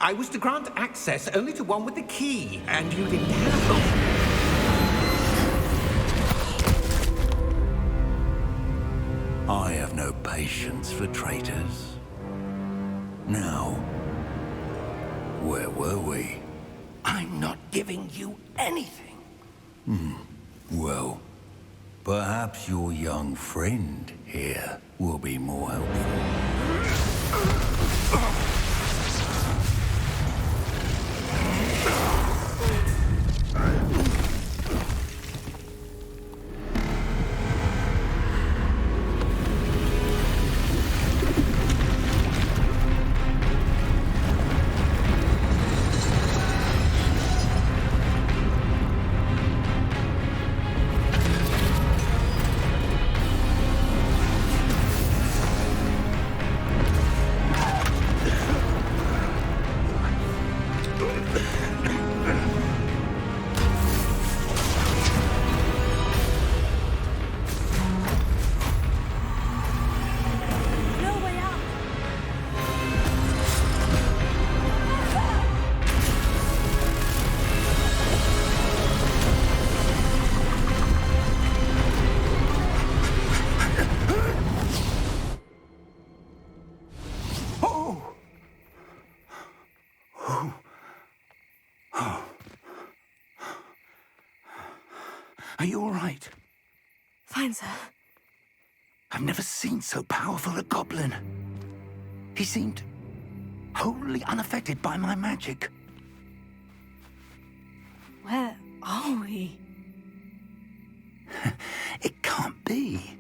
I was to grant access only to one with the key, and you didn't have. I have no patience for traitors. Now, where were we? I'm not giving you anything. Well, perhaps your young friend here will be more helpful. Are you all right? Fine, sir. I've never seen so powerful a goblin. He seemed wholly unaffected by my magic. Where are we? It can't be.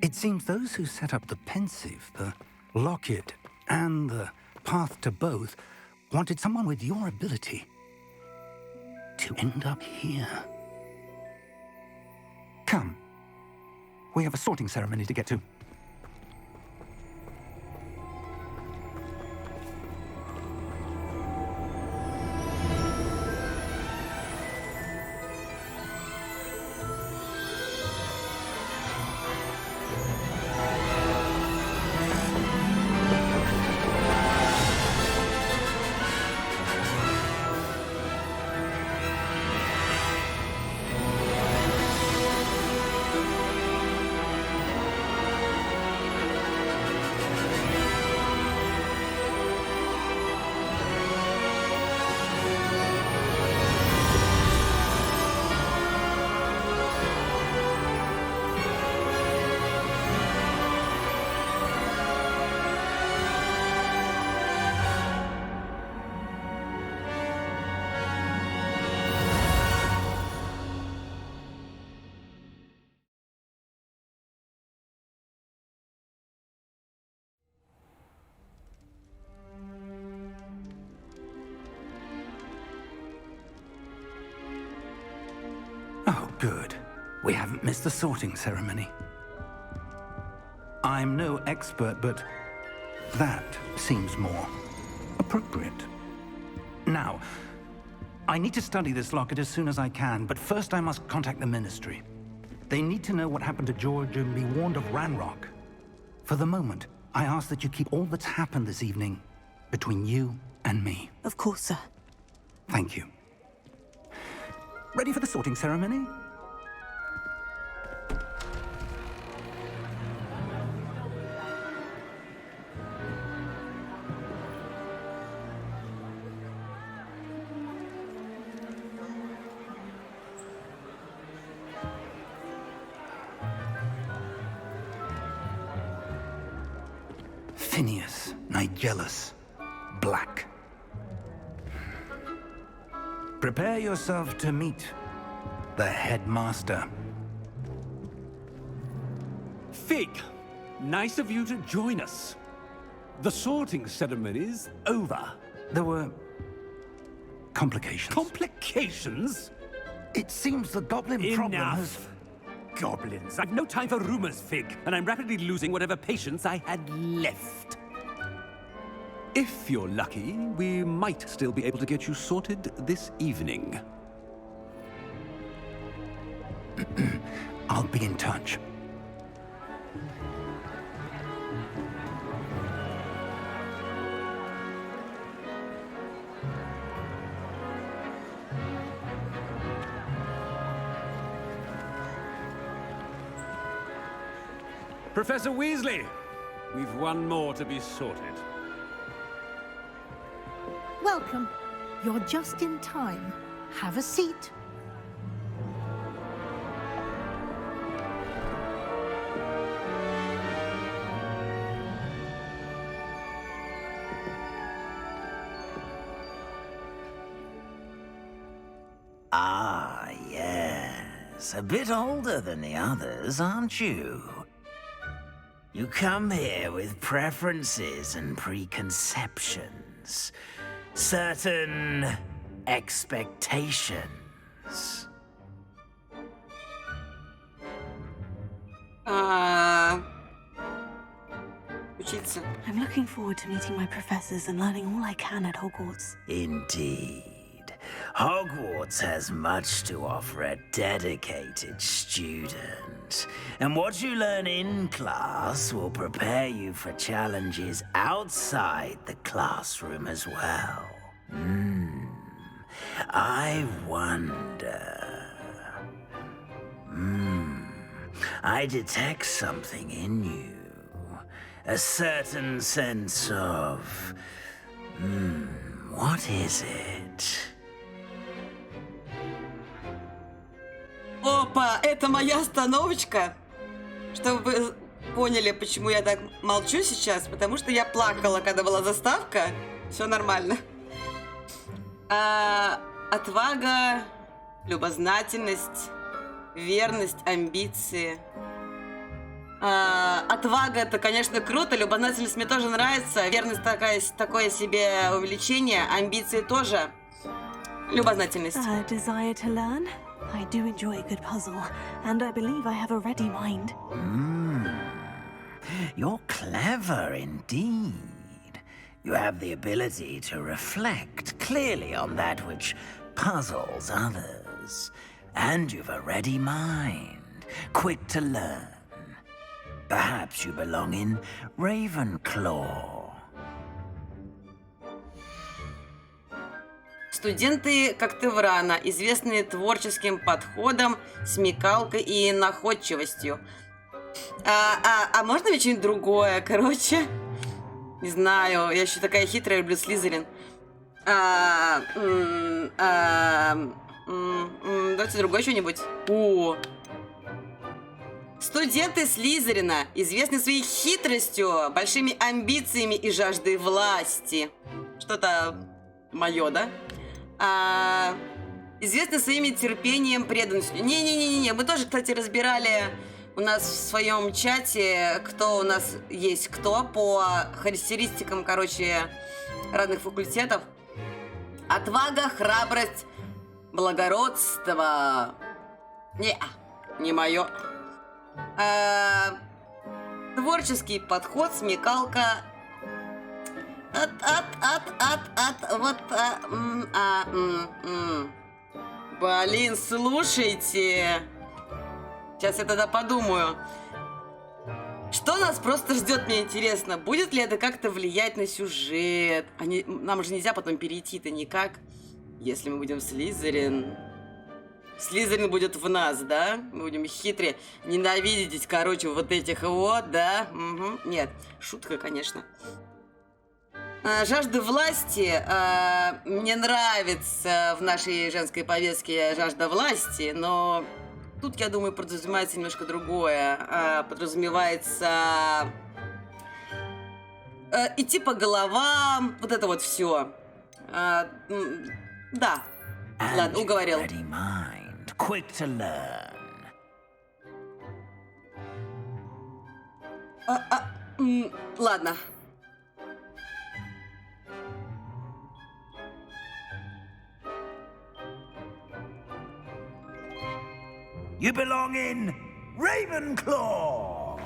It seems those who set up the pensive, the locket, and the path to both wanted someone with your ability to end up here. Come. We have a sorting ceremony to get to. Good. We haven't missed the sorting ceremony. I'm no expert, but that seems more appropriate. Now, I need to study this locket as soon as I can, but first I must contact the Ministry. They need to know what happened to George and be warned of Ranrock. For the moment, I ask that you keep all that's happened this evening between you and me. Of course, sir. Thank you. Ready for the sorting ceremony? Phineas, Nigellus, Black. Prepare yourself to meet the headmaster. Fig, nice of you to join us. The sorting ceremony's over. There were complications. Complications? It seems the goblin problem has... Enough. Goblins. I've no time for rumors, Fig, and I'm rapidly losing whatever patience I had left. If you're lucky, we might still be able to get you sorted this evening. I'll be in touch. Professor Weasley, we've one more to be sorted. Welcome. You're just in time. Have a seat. Ah, yes. A bit older than the others, aren't you? You come here with preferences and preconceptions. Certain expectations. Учиться. I'm looking forward to meeting my professors and learning all I can at Hogwarts. Indeed. Hogwarts has much to offer a dedicated student. And what you learn in class will prepare you for challenges outside the classroom as well. I wonder... I detect something in you. A certain sense of... what is it? Опа, это моя остановочка. Чтобы вы поняли, почему я так молчу сейчас, потому что я плакала, когда была заставка. Все нормально. Отвага, любознательность, верность, амбиции. Отвага — это, конечно, круто, любознательность мне тоже нравится, верность такое себе увлечение, амбиции тоже. Любознательность. Desire to learn? I do enjoy a good puzzle, and I believe I have a ready mind. You're clever indeed. You have the ability to reflect clearly on that which puzzles others. And you've a ready mind, quick to learn. Perhaps you belong in Ravenclaw. Студенты Коктеврана, известные творческим подходом, смекалкой и находчивостью. Можно мне что-нибудь другое? Короче, не знаю, я еще такая хитрая, люблю Слизерин. Давайте другое что-нибудь. Студенты Слизерина, известны своей хитростью, большими амбициями и жаждой власти. Что-то мое, да? Известны своими терпением, преданностью. Не-не-не-не, мы тоже, кстати, разбирали у нас в своем чате, кто у нас есть кто по характеристикам, короче, разных факультетов. Отвага, храбрость, благородство. Не мое. Творческий подход, смекалка. Блин, слушайте. Сейчас я тогда подумаю. Что нас просто ждет, мне интересно. Будет ли это как-то влиять на сюжет? Нам же нельзя потом перейти-то никак. Если мы будем Слизерин... Слизерин будет в нас, да? Мы будем хитрые, ненавидеть, короче, вот этих вот, да? Угу. Нет, шутка, конечно. Жажда власти. Мне нравится в нашей женской повестке жажда власти, но тут, я думаю, подразумевается немножко другое. Подразумевается идти по головам, вот это вот все. Да. Ладно, уговорил. Quick to learn. Ладно. You belong in Ravenclaw.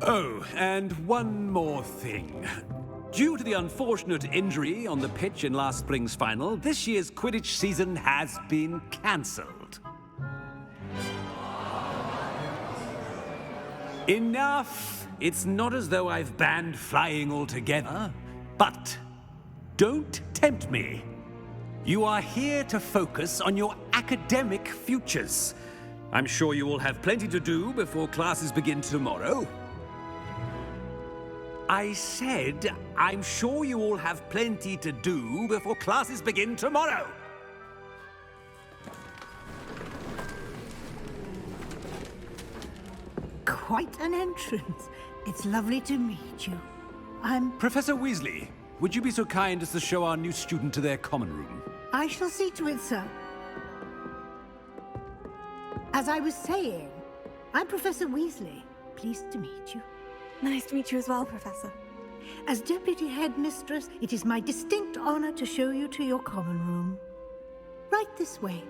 Oh, and one more thing. Due to the unfortunate injury on the pitch in last spring's final, this year's Quidditch season has been cancelled. Enough! It's not as though I've banned flying altogether. But don't tempt me. You are here to focus on your academic futures. I'm sure you will have plenty to do before classes begin tomorrow. I said, I'm sure you all have plenty to do before classes begin tomorrow. Quite an entrance. It's lovely to meet you. I'm... Professor Weasley, would you be so kind as to show our new student to their common room? I shall see to it, sir. As I was saying, I'm Professor Weasley. Pleased to meet you. Nice to meet you as well, Professor. As Deputy Headmistress, it is my distinct honor to show you to your common room. Right this way.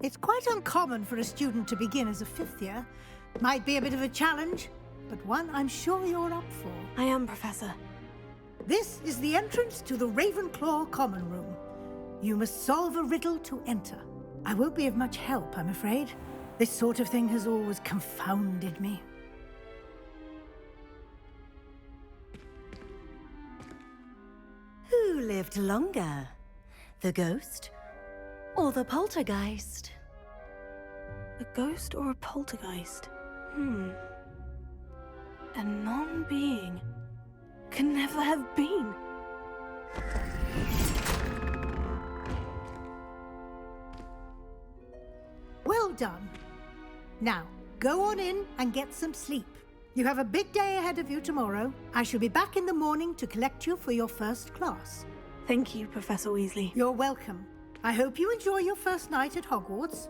It's quite uncommon for a student to begin as a fifth year. Might be a bit of a challenge, but one I'm sure you're up for. I am, Professor. This is the entrance to the Ravenclaw common room. You must solve a riddle to enter. I won't be of much help, I'm afraid. This sort of thing has always confounded me. Who lived longer? The ghost or the poltergeist? A ghost or a poltergeist? A non-being can never have been. Well done. Now, go on in and get some sleep. You have a big day ahead of you tomorrow. I shall be back in the morning to collect you for your first class. Thank you, Professor Weasley. You're welcome. I hope you enjoy your first night at Hogwarts.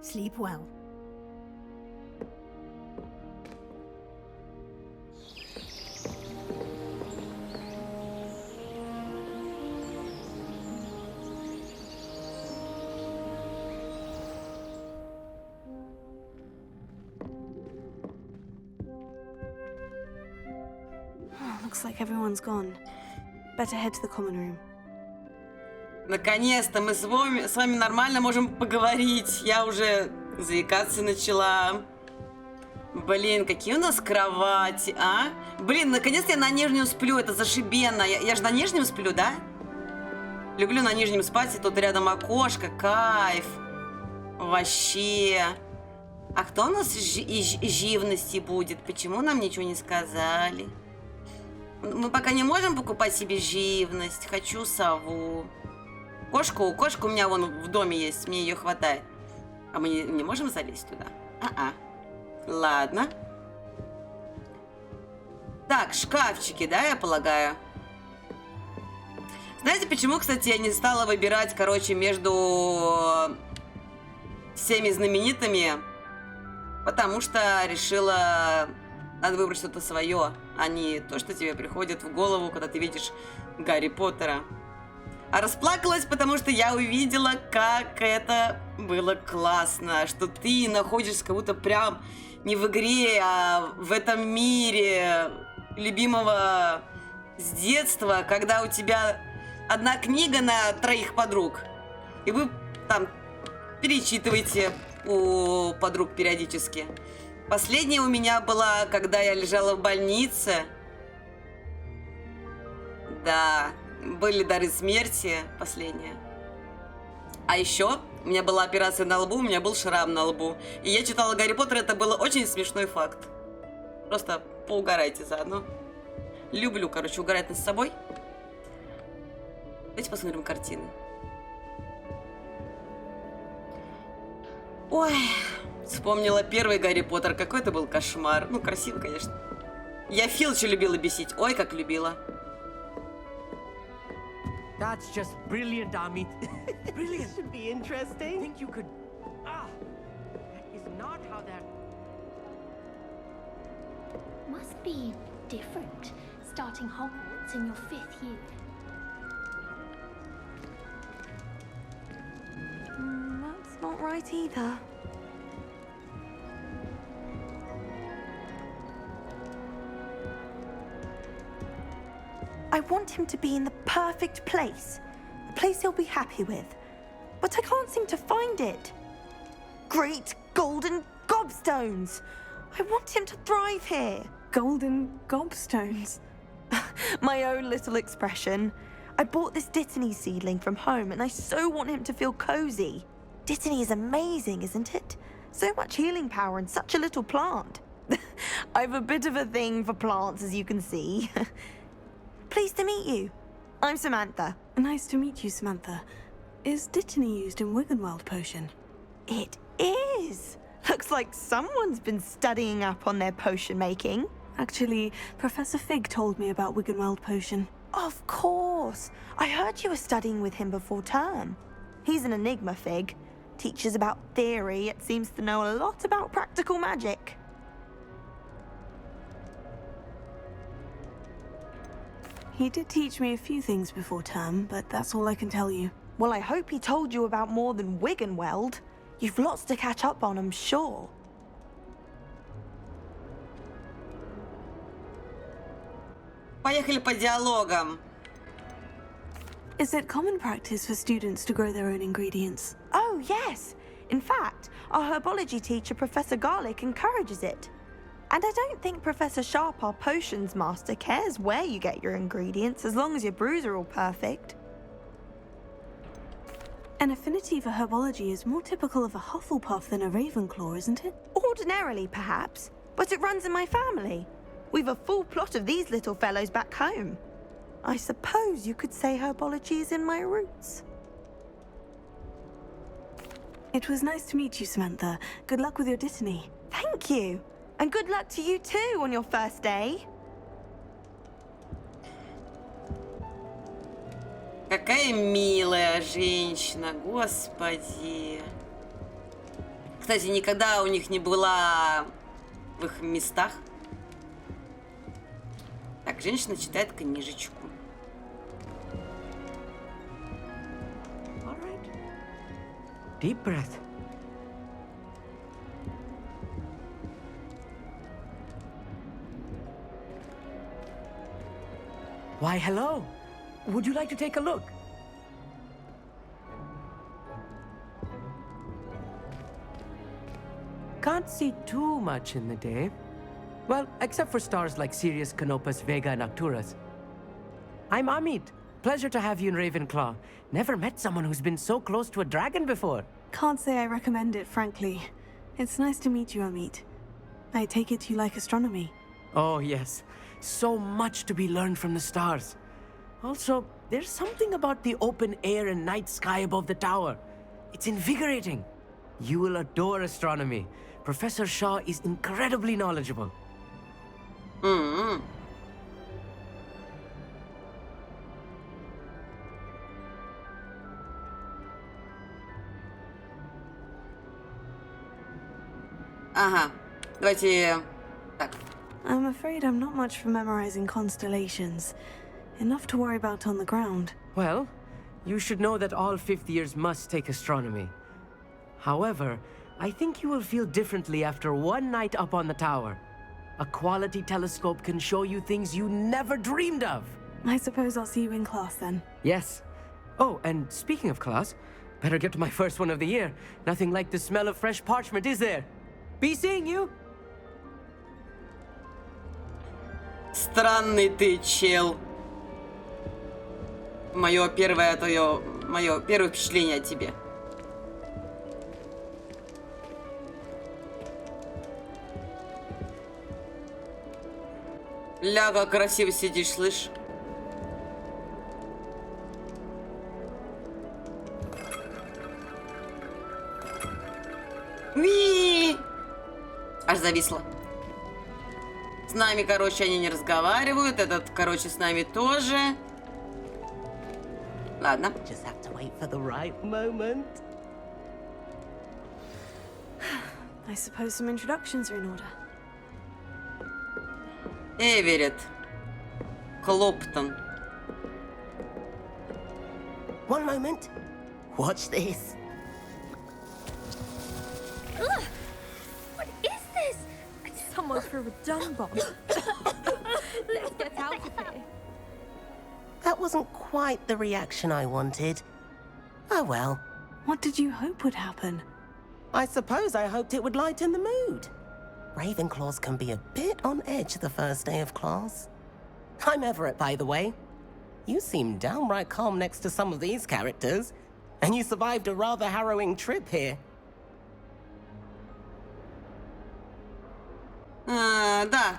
Sleep well. Looks like everyone's gone. Better head to the common room. Наконец-то мы с вами нормально можем поговорить. Я уже заикаться начала. Блин, какие у нас кровати, а? Блин, наконец-то я на нижнем сплю, это зашибенно. Я же на нижнем сплю, да? Люблю на нижнем спать, и тут рядом окошко, кайф. Вообще. А кто у нас из живности будет? Почему нам ничего не сказали? Мы пока не можем покупать себе живность. Хочу сову. Кошка у меня вон в доме есть, мне ее хватает. А мы не можем залезть туда? Ладно. Так, шкафчики, да, я полагаю? Знаете, почему, кстати, я не стала выбирать, короче, между всеми знаменитыми? Потому что решила, надо выбрать что-то свое, а не то, что тебе приходит в голову, когда ты видишь Гарри Поттера. А расплакалась, потому что я увидела, как это было классно, что ты находишься как будто прям не в игре, а в этом мире любимого с детства, когда у тебя одна книга на 3 подруг, и вы там перечитываете у подруг периодически. Последняя у меня была, когда я лежала в больнице. Да, были дары смерти, последняя. А еще у меня была операция на лбу, у меня был шрам на лбу. И я читала Гарри Поттера, это был очень смешной факт. Просто поугарайте заодно. Люблю, короче, угорать над собой. Давайте посмотрим картины. Ой, вспомнила первый Гарри Поттер. Какой это был кошмар. Ну, красиво, конечно. Я Филча любила бесить. Ой, как любила. That's just brilliant, Amit. Brilliant. Should be interesting. I think you could... that is not how that... Must be different, starting Hogwarts in your 5th year. That's not right either. I want him to be in the perfect place. A place he'll be happy with. But I can't seem to find it. Great golden gobstones! I want him to thrive here. Golden gobstones? My own little expression. I bought this Dittany seedling from home and I so want him to feel cozy. Dittany is amazing, isn't it? So much healing power in such a little plant. I've a bit of a thing for plants, as you can see. Pleased to meet you. I'm Samantha. Nice to meet you, Samantha. Is Dittany used in Wiggenweld potion? It is. Looks like someone's been studying up on their potion making. Actually, Professor Fig told me about Wiggenweld potion. Of course. I heard you were studying with him before term. He's an enigma, Fig. Teaches about theory, yet seems to know a lot about practical magic. He did teach me a few things before term, but that's all I can tell you. Well, I hope he told you about more than Wiggenweld. You've lots to catch up on, I'm sure. Поехали по диалогам. Is it common practice for students to grow their own ingredients? Oh, yes. In fact, our herbology teacher, Professor Garlick, encourages it. And I don't think Professor Sharp, our potions master, cares where you get your ingredients as long as your brews are all perfect. An affinity for herbology is more typical of a Hufflepuff than a Ravenclaw, isn't it? Ordinarily, perhaps, but it runs in my family. We've a full plot of these little fellows back home. I suppose you could say herbology is in my roots. It was nice to meet you, Samantha. Good luck with your Dittany. Thank you. And good luck to you too on your first day. Какая милая женщина, господи. Кстати, никогда у них не была в их местах. Так, женщина читает книжечку. All right. Deep breath. Why, hello. Would you like to take a look? Can't see too much in the day. Well, except for stars like Sirius, Canopus, Vega, and Arcturus. I'm Amit. Pleasure to have you in Ravenclaw. Never met someone who's been so close to a dragon before. Can't say I recommend it, frankly. It's nice to meet you, Amit. I take it you like astronomy. Oh, yes. So much to be learned from the stars. Also, there's something about the open air and night sky above the tower. It's invigorating. You will adore astronomy. Professor Shaw is incredibly knowledgeable. Ага. Давайте... Так. I'm afraid I'm not much for memorizing constellations. Enough to worry about on the ground. Well, you should know that all fifth years must take astronomy. However, I think you will feel differently after one night up on the tower. A quality telescope can show you things you never dreamed of. I suppose I'll see you in class then. Yes. Oh, and speaking of class, better get to my first one of the year. Nothing like the smell of fresh parchment, is there? Be seeing you! Странный ты, чел. Мое первое впечатление о тебе. Ля, как красиво сидишь, слышь? Уи! Аж зависла. С нами, короче, они не разговаривают. Этот, короче, с нами тоже. Ладно. Just have to wait for the right moment. I suppose some introductions are in order. Эверетт. Клоптон. One moment. Watch this. Ugh! What is this? Someone threw a dung bomb. Let's get out of here. That wasn't quite the reaction I wanted. Oh well. What did you hope would happen? I suppose I hoped it would lighten the mood. Ravenclaws can be a bit on edge the first day of class. I'm Everett, by the way. You seem downright calm next to some of these characters, and you survived a rather harrowing trip here. Да.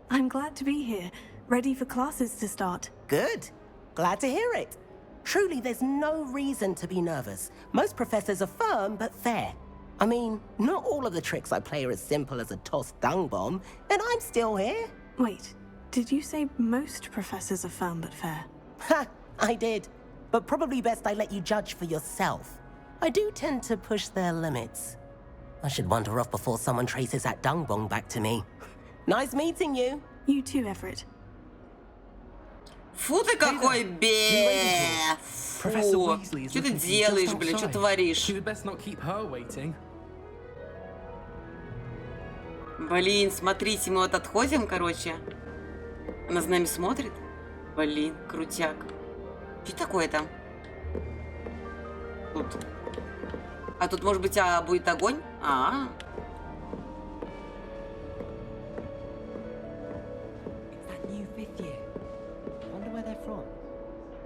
I'm glad to be here, ready for classes to start. Good. Glad to hear it. Truly, there's no reason to be nervous. Most professors are firm but fair. I mean, not all of the tricks I play are as simple as a tossed dung bomb, and I'm still here. Wait, did you say most professors are firm but fair? Ha! I did. But probably best I let you judge for yourself. I do tend to push their limits. I should wander off before someone traces that dung bomb back to me. Nice meeting you. You too, Everett. Фу ты какой Фу. Что ты делаешь, блин? Что творишь? Блин, смотрите, мы вот отходим, короче. Она за нами смотрит. Блин, крутяк. Что такое там? Тут. А тут, может быть, будет огонь?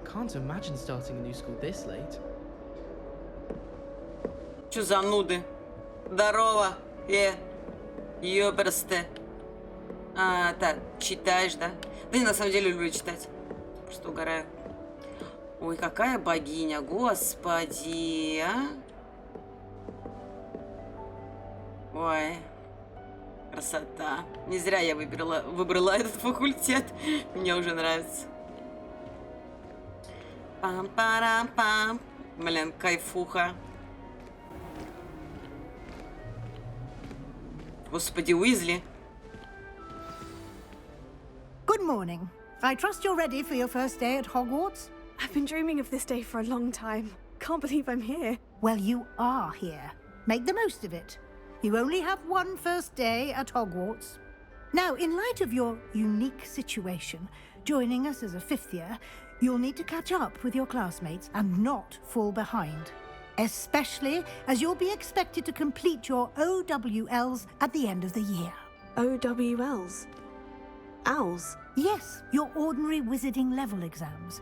Can't imagine starting a new school this late. Чё за нуды? Здорово, ёбрсте. Так, читаешь, да? Да не, на самом деле люблю читать. Просто угораю. Ой, какая богиня, господи, Ой, красота. Не зря я выбрала этот факультет. Мне уже нравится. Пам-парам-пам. Блин, кайфуха. Господи, Уизли. Good morning. I trust you're ready for your first day at Hogwarts? I've been dreaming of this day for a long time. Can't believe I'm here. Well, you are here. Make the most of it. You only have one first day at Hogwarts. Now, in light of your unique situation, joining us as a fifth year, you'll need to catch up with your classmates and not fall behind. Especially as you'll be expected to complete your OWLs at the end of the year. OWLs? Owls? Yes, your ordinary wizarding level exams.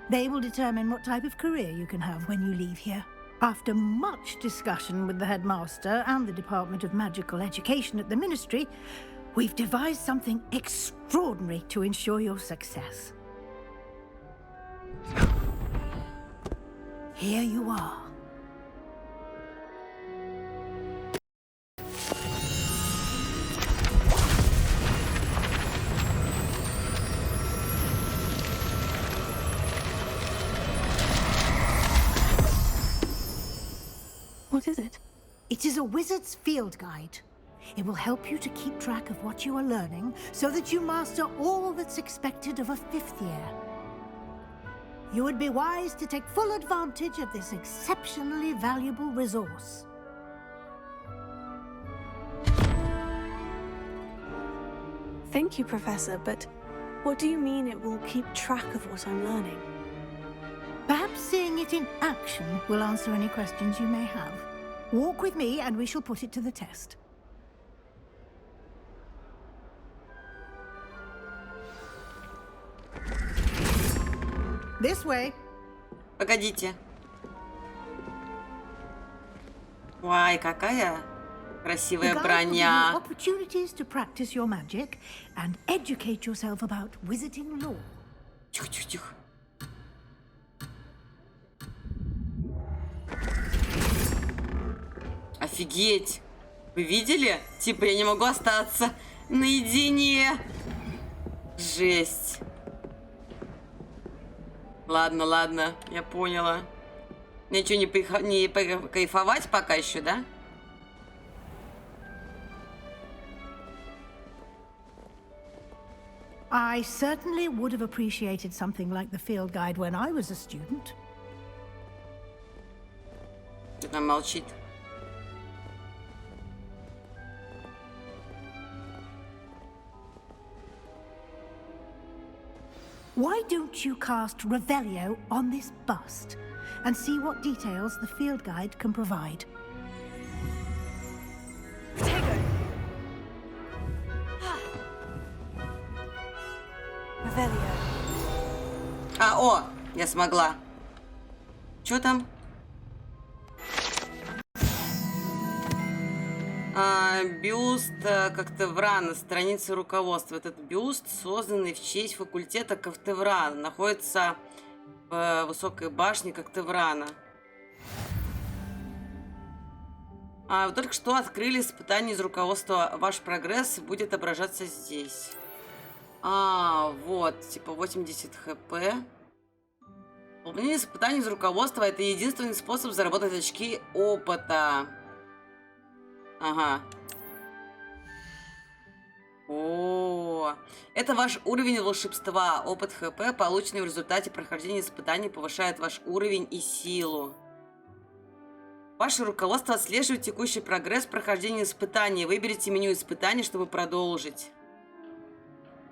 They will determine what type of career you can have when you leave here. After much discussion with the headmaster and the Department of Magical Education at the Ministry, we've devised something extraordinary to ensure your success. Here you are. What is it? It is a wizard's field guide. It will help you to keep track of what you are learning so that you master all that's expected of a 5th year. You would be wise to take full advantage of this exceptionally valuable resource. Thank you, Professor, but what do you mean it will keep track of what I'm learning? Perhaps seeing it in action will answer any questions you may have. Walk with me and we shall put it to the test. This way. Погодите. Вай, какая красивая броня. Opportunities to practice your magic and educate yourself about wizarding lore. Тихо, тихо, тихо. Офигеть! Вы видели? Типа я не могу остаться наедине. Жесть. Ладно, ладно, я поняла. Мне что, не покайфовать пока еще, да? I certainly would have appreciated something like the field guide when I was a student. Кто там молчит? Why don't you cast Revelio on this bust and see what details the field guide can provide? Revelio. О, я смогла. Чё там? Бюст Коктеврана, страница руководства. Этот бюст, созданный в честь факультета Коктеврана, находится в высокой башне Коктеврана. Вы только что открыли испытание из руководства. Ваш прогресс будет отображаться здесь. Вот, типа 80 хп. Выполнение испытаний из руководства — это единственный способ заработать очки опыта. Ага. Это ваш уровень волшебства. Опыт ХП, полученный в результате прохождения испытаний, повышает ваш уровень и силу. Ваше руководство отслеживает текущий прогресс прохождения испытаний. Выберите меню испытаний, чтобы продолжить.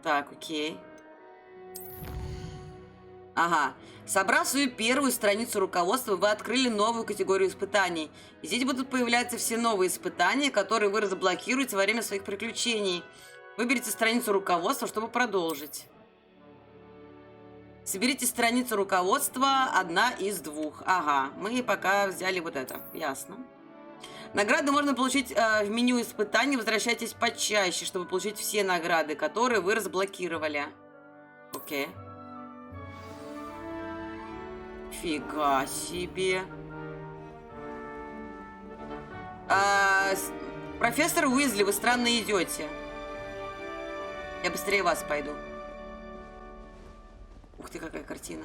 Так, окей. Ага. Собрав свою первую страницу руководства, вы открыли новую категорию испытаний. И здесь будут появляться все новые испытания, которые вы разблокируете во время своих приключений. Выберите страницу руководства, чтобы продолжить. Соберите страницу руководства, одна из двух. Ага, мы пока взяли вот это. Ясно. Награды можно получить в меню испытаний. Возвращайтесь почаще, чтобы получить все награды, которые вы разблокировали. Окей. Фига себе. Профессор Уизли, вы странно идете. Я быстрее вас пойду. Ух ты, какая картина.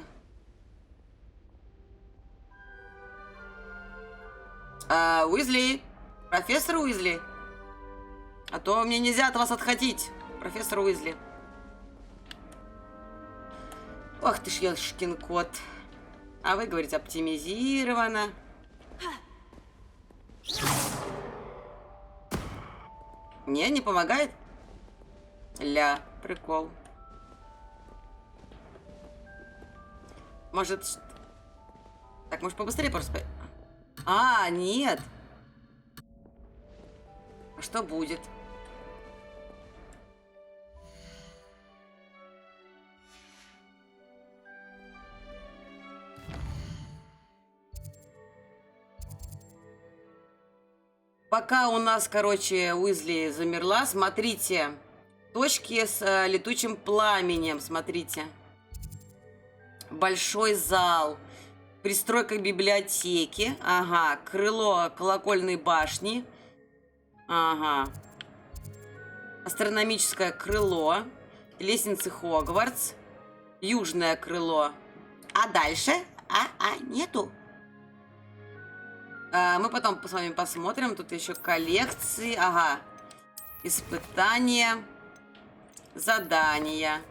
Уизли. Профессор Уизли. А то мне нельзя от вас отходить. Профессор Уизли. Ох ты ж, ёшкин кот. А вы говорите оптимизировано. Не помогает? Ля, прикол. Может... Так, может побыстрее просто... нет. А что будет? Пока у нас, короче, Уизли замерла, смотрите. Точки с летучим пламенем, смотрите. Большой зал. Пристройка библиотеки. Ага. Крыло колокольной башни. Ага. Астрономическое крыло. Лестницы Хогвартс. Южное крыло. А дальше? Нету. Мы потом с вами посмотрим. Тут еще коллекции. Ага. Испытание. Задания.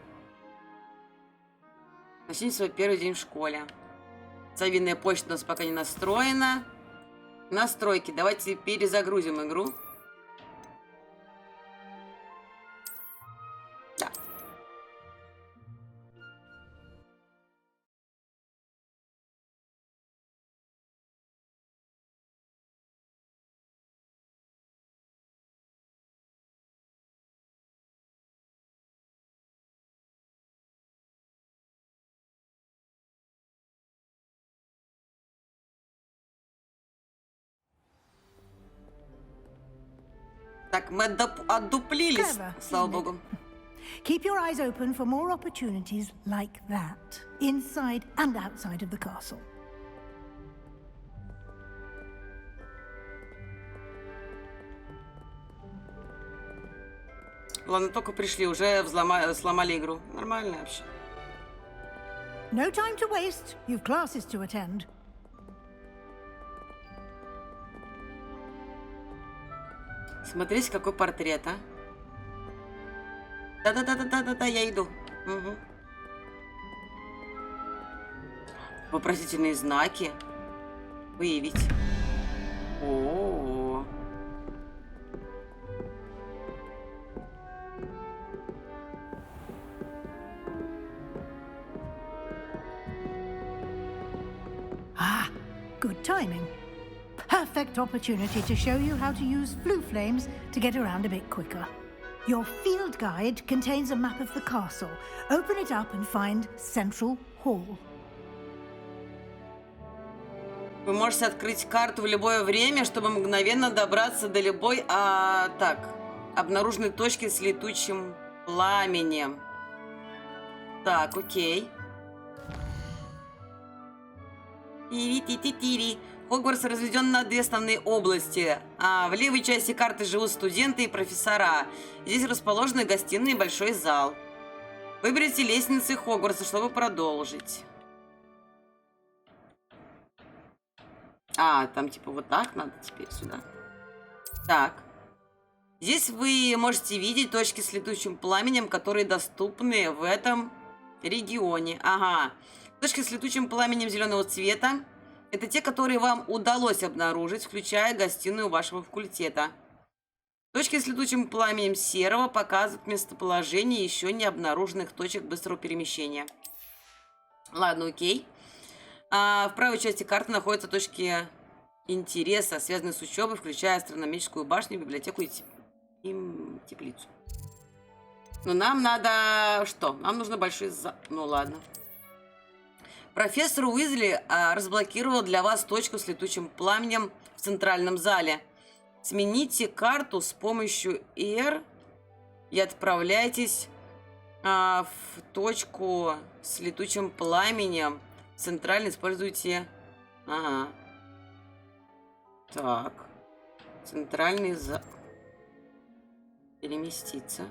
Начните свой первый день в школе. Совиная почта у нас пока не настроена. Настройки. Давайте перезагрузим игру. Да. Так, мы отдуплились, Clever, слава isn't it? богу. Keep your eyes open for more opportunities like that, inside and outside of the castle. Ладно, только пришли, уже сломали игру. Нормально вообще. No time to waste. You've classes to attend. Смотрите, какой портрет, а. Да-да-да-да-да-да, я иду. Угу. Вопросительные знаки. Выявить. О-о-о. Ah, good timing. Perfect opportunity to show you how to use flue flames to get around a bit quicker. Your field guide contains a map of the castle. Open it up and find Central Hall. Вы можете открыть карту в любое время, чтобы мгновенно добраться до любой, обнаруженной точки с летучим пламенем. Так, окей. Тири-ти-ти-тири. Хогвартс разведен на две основные области. В левой части карты живут студенты и профессора. Здесь расположены гостиные и большой зал. Выберите лестницы Хогвартса, чтобы продолжить. Там типа вот так надо теперь сюда. Так. Здесь вы можете видеть точки с летучим пламенем, которые доступны в этом регионе. Ага. Точки с летучим пламенем зеленого цвета — это те, которые вам удалось обнаружить, включая гостиную вашего факультета. Точки с летучим пламенем серого показывают местоположение еще не обнаруженных точек быстрого перемещения. Ладно, окей. В правой части карты находятся точки интереса, связанные с учебой, включая астрономическую башню, библиотеку и теплицу. Но нам надо... Что? Нам нужно большой зал. Ну ладно. Профессор Уизли разблокировал для вас точку с летучим пламенем в центральном зале. Смените карту с помощью R и отправляйтесь в точку с летучим пламенем. Центрально используйте... Ага. Так. Центральный зал. Переместиться.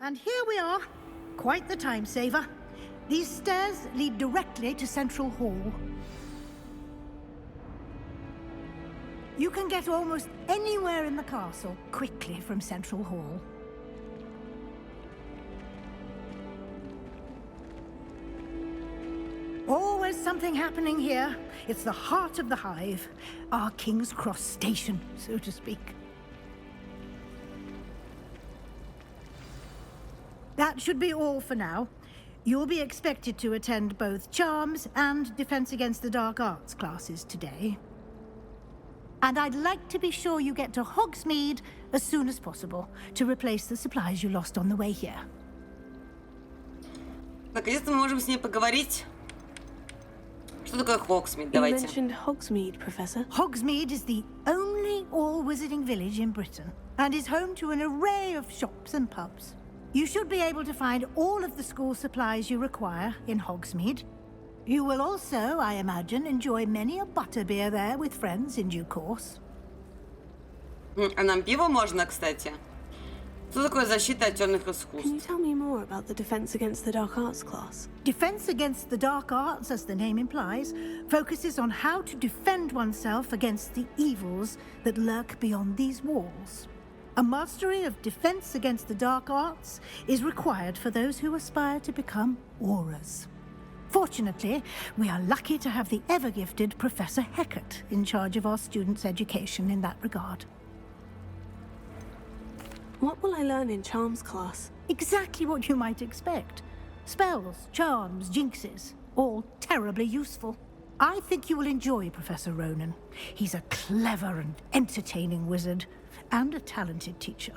And here we are. Quite the time saver. These stairs lead directly to Central Hall. You can get almost anywhere in the castle quickly from Central Hall. Always something happening here. It's the heart of the hive. Our King's Cross station, so to speak. That should be all for now. You'll be expected to attend both Charms and Defense Against the Dark Arts classes today. And I'd like to be sure you get to Hogsmeade as soon as possible to replace the supplies you lost on the way here. Наконец-то мы можем с ней поговорить. Что такое Hogsmeade? You Давайте. mentioned Hogsmeade, Professor. Hogsmeade is the only all-wizarding village in Britain and is home to an array of shops and pubs. You should be able to find all of the school supplies you require in Hogsmeade. You will also, I imagine, enjoy many a butterbeer there with friends in due course. А нам пиво можно, кстати. Что такое защита от темных искусств? Can you tell me more about the Defense Against the Dark Arts class? Defense Against the Dark Arts, as the name implies, focuses on how to defend oneself against the evils that lurk beyond these walls. A mastery of Defense Against the Dark Arts is required for those who aspire to become auras. Fortunately, we are lucky to have the ever-gifted Professor Hecat in charge of our students' education in that regard. What will I learn in Charms class? Exactly what you might expect. Spells, charms, jinxes, all terribly useful. I think you will enjoy Professor Ronan. He's a clever and entertaining wizard, and a talented teacher.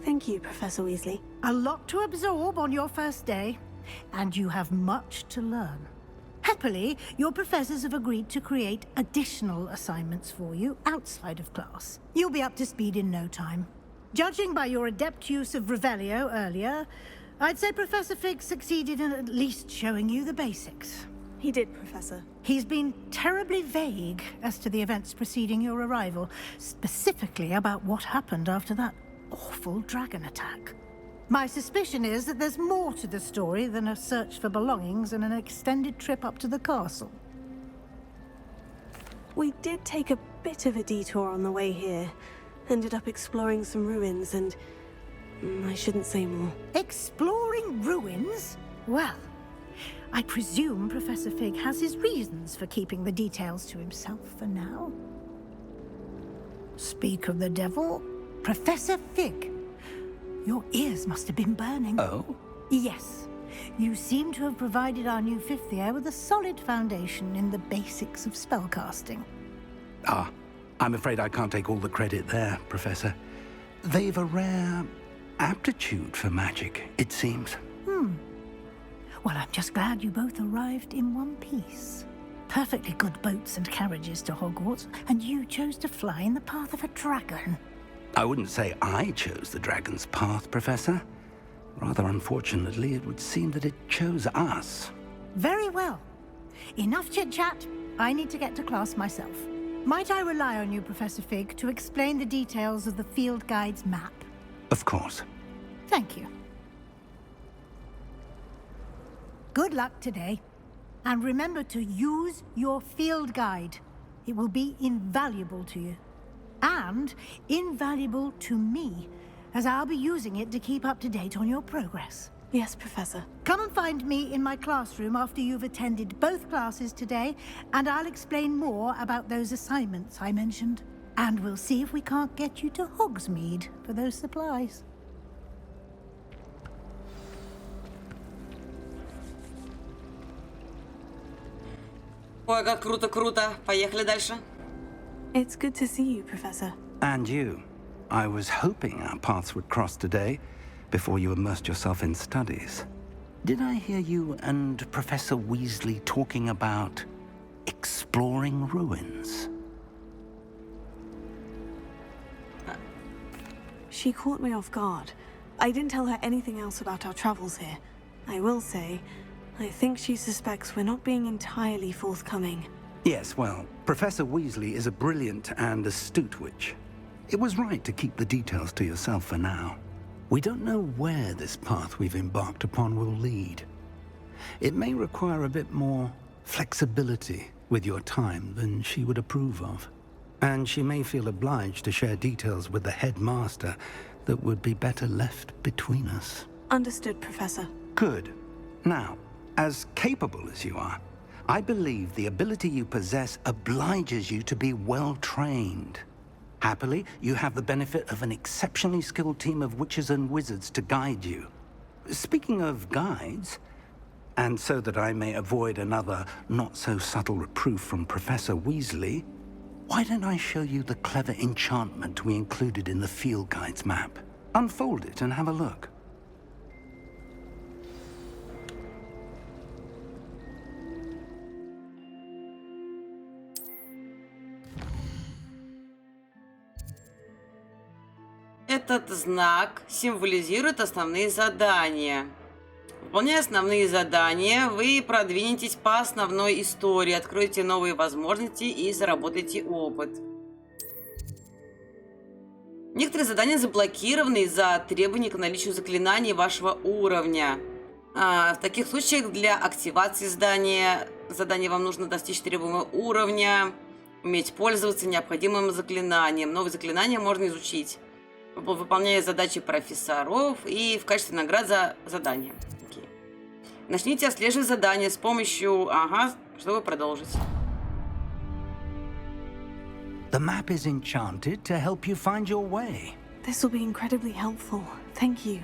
Thank you, Professor Weasley. A lot to absorb on your first day, and you have much to learn. Happily, your professors have agreed to create additional assignments for you outside of class. You'll be up to speed in no time. Judging by your adept use of Revelio earlier, I'd say Professor Fig succeeded in at least showing you the basics. He did, Professor. He's been terribly vague as to the events preceding your arrival, specifically about what happened after that awful dragon attack. My suspicion is that there's more to the story than a search for belongings and an extended trip up to the castle. We did take a bit of a detour on the way here. Ended up exploring some ruins and... I shouldn't say more. Exploring ruins? Well, I presume Professor Fig has his reasons for keeping the details to himself for now. Speak of the devil, Professor Fig. Your ears must have been burning. Oh? Yes. You seem to have provided our new fifth year with a solid foundation in the basics of spellcasting. Ah, I'm afraid I can't take all the credit there, Professor. They've a rare aptitude for magic, it seems. Well, I'm just glad you both arrived in one piece. Perfectly good boats and carriages to Hogwarts, and you chose to fly in the path of a dragon. I wouldn't say I chose the dragon's path, Professor. Rather unfortunately, it would seem that it chose us. Very well. Enough chit-chat. I need to get to class myself. Might I rely on you, Professor Fig, to explain the details of the field guide's map? Of course. Thank you. Good luck today. And remember to use your field guide. It will be invaluable to you. And invaluable to me, as I'll be using it to keep up to date on your progress. Yes, Professor. Come and find me in my classroom after you've attended both classes today, and I'll explain more about those assignments I mentioned. And we'll see if we can't get you to Hogsmeade for those supplies. Ой, как круто-круто. Поехали дальше. It's good to see you, Professor. And you. I was hoping our paths would cross today, before you immersed yourself in studies. Did I hear you and Professor Weasley talking about exploring ruins? She caught me off guard. I didn't tell her anything else about our travels here. I will say, I think she suspects we're not being entirely forthcoming. Yes, well, Professor Weasley is a brilliant and astute witch. It was right to keep the details to yourself for now. We don't know where this path we've embarked upon will lead. It may require a bit more flexibility with your time than she would approve of. And she may feel obliged to share details with the headmaster that would be better left between us. Understood, Professor. Good. Now, As capable as you are, I believe the ability you possess obliges you to be well trained. Happily, you have the benefit of an exceptionally skilled team of witches and wizards to guide you. Speaking of guides, and so that I may avoid another not-so-subtle reproof from Professor Weasley, why don't I show you the clever enchantment we included in the field guide's map? Unfold it and have a look. Этот знак символизирует основные задания. Выполняя основные задания, вы продвинетесь по основной истории, откроете новые возможности и заработаете опыт. Некоторые задания заблокированы из-за требований к наличию заклинаний вашего уровня. В таких случаях для активации задания вам нужно достичь требуемого уровня, уметь пользоваться необходимым заклинанием. Новые заклинания можно изучить, выполняя задачи профессоров и в качестве наград за задание. Окей. Начните отслеживать задания с помощью... чтобы продолжить. The map is enchanted to help you find your way. This will be incredibly helpful. Thank you.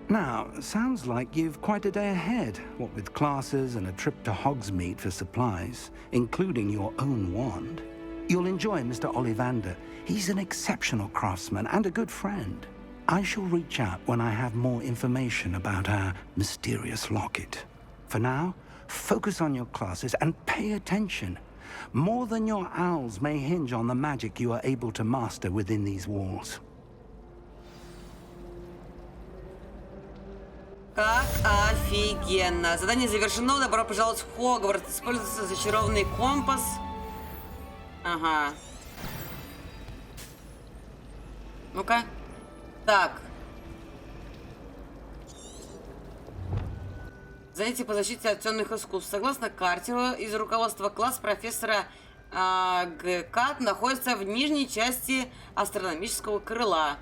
Now, sounds like you've quite a day ahead, what with classes and a trip to Hogsmeade for supplies, including your own wand. You'll enjoy Mr. Ollivander. He's an exceptional craftsman and a good friend. I shall reach out when I have more information about our mysterious locket. For now, focus on your classes and pay attention. More than your owls may hinge on the magic you are able to master within these walls. Как офигенно! Задание завершено. Добро пожаловать в Хогвартс. Используется зачарованный компас. Ага. Ну-ка. Так. Занятие по защите от темных искусств. Согласно Картеру, из руководства класс профессора ГК находится в нижней части астрономического крыла.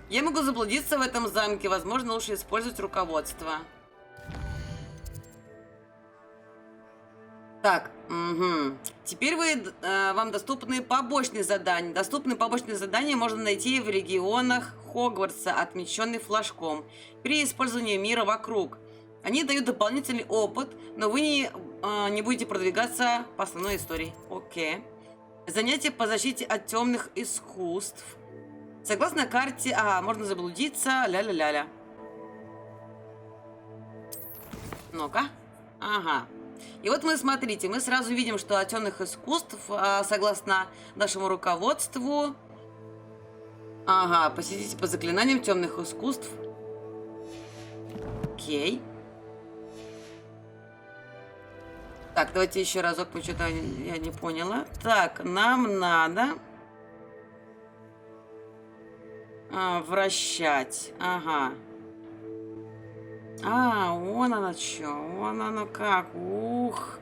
Я могу заблудиться в этом замке. Возможно, лучше использовать руководство. Так, Теперь вам доступны побочные задания. Доступные побочные задания можно найти в регионах Хогвартса, отмеченный флажком, при использовании мира вокруг. Они дают дополнительный опыт, но вы не будете продвигаться по основной истории. Окей. Занятия по защите от темных искусств. Согласно карте... можно заблудиться. Ля-ля-ля-ля. Ну-ка. Ага. И вот мы, смотрите, мы сразу видим, что от темных искусств, согласно нашему руководству... Ага, посетите по заклинаниям темных искусств. Окей. Так, давайте еще разок, потому что я не поняла. Так, нам надо... вращать. Ага. Вон оно что. Вон оно как. Ух.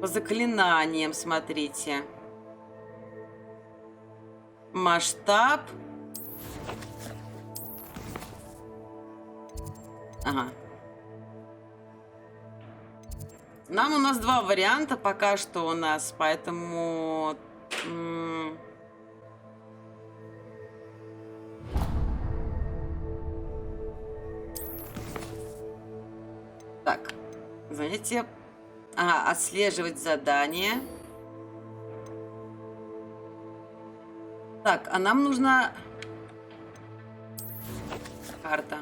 По заклинаниям, смотрите. Масштаб. Ага. У нас два варианта пока что у нас, поэтому... Так, занятие. Отслеживать задание. Так, а нам нужна карта.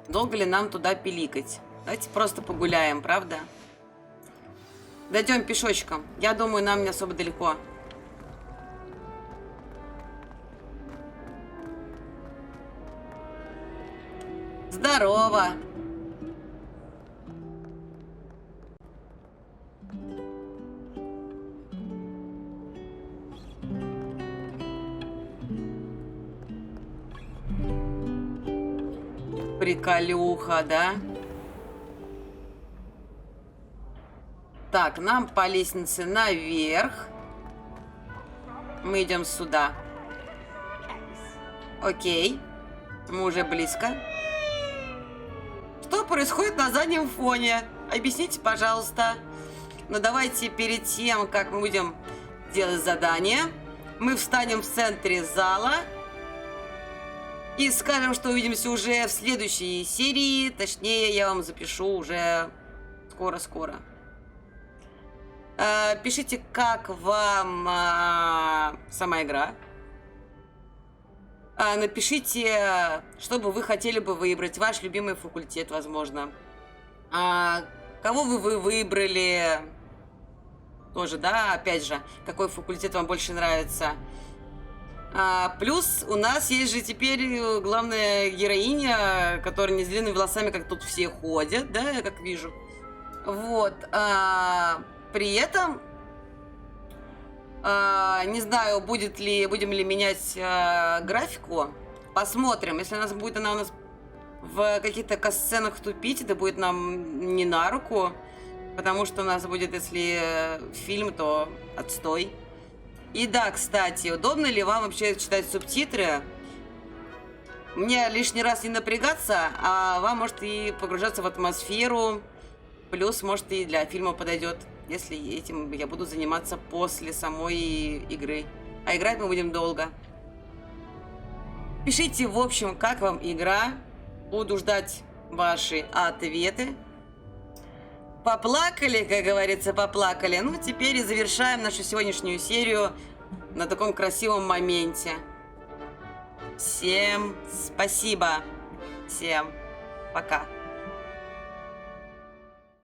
Долго ли нам туда пиликать? Давайте просто погуляем, правда? Дойдем пешочком. Я думаю, нам не особо далеко. Здорово! Приколюха, да? Так, нам по лестнице наверх. Мы идем сюда. Окей. Мы уже близко. Что происходит на заднем фоне? Объясните, пожалуйста. Но давайте перед тем, как мы будем делать задание, мы встанем в центре зала и скажем, что увидимся уже в следующей серии. Точнее, я вам запишу уже скоро-скоро. Пишите, как вам сама игра. Напишите, что бы вы хотели бы выбрать. Ваш любимый факультет, возможно. Кого вы выбрали? Тоже, да, опять же, какой факультет вам больше нравится. Плюс у нас есть же теперь главная героиня, которая не с длинными волосами, как тут все ходят, да, я как вижу. Вот. При этом, не знаю, будем ли менять графику. Посмотрим. Если она у нас в каких-то касценах тупить, это будет нам не на руку. Потому что у нас будет, если фильм, то отстой. И да, кстати, удобно ли вам вообще читать субтитры? Мне лишний раз не напрягаться, а вам может и погружаться в атмосферу. Плюс, может, и для фильма подойдет, если этим я буду заниматься после самой игры. А играть мы будем долго. Пишите, в общем, как вам игра. Буду ждать ваши ответы. Поплакали, как говорится, поплакали. Ну, теперь и завершаем нашу сегодняшнюю серию на таком красивом моменте. Всем спасибо. Всем пока.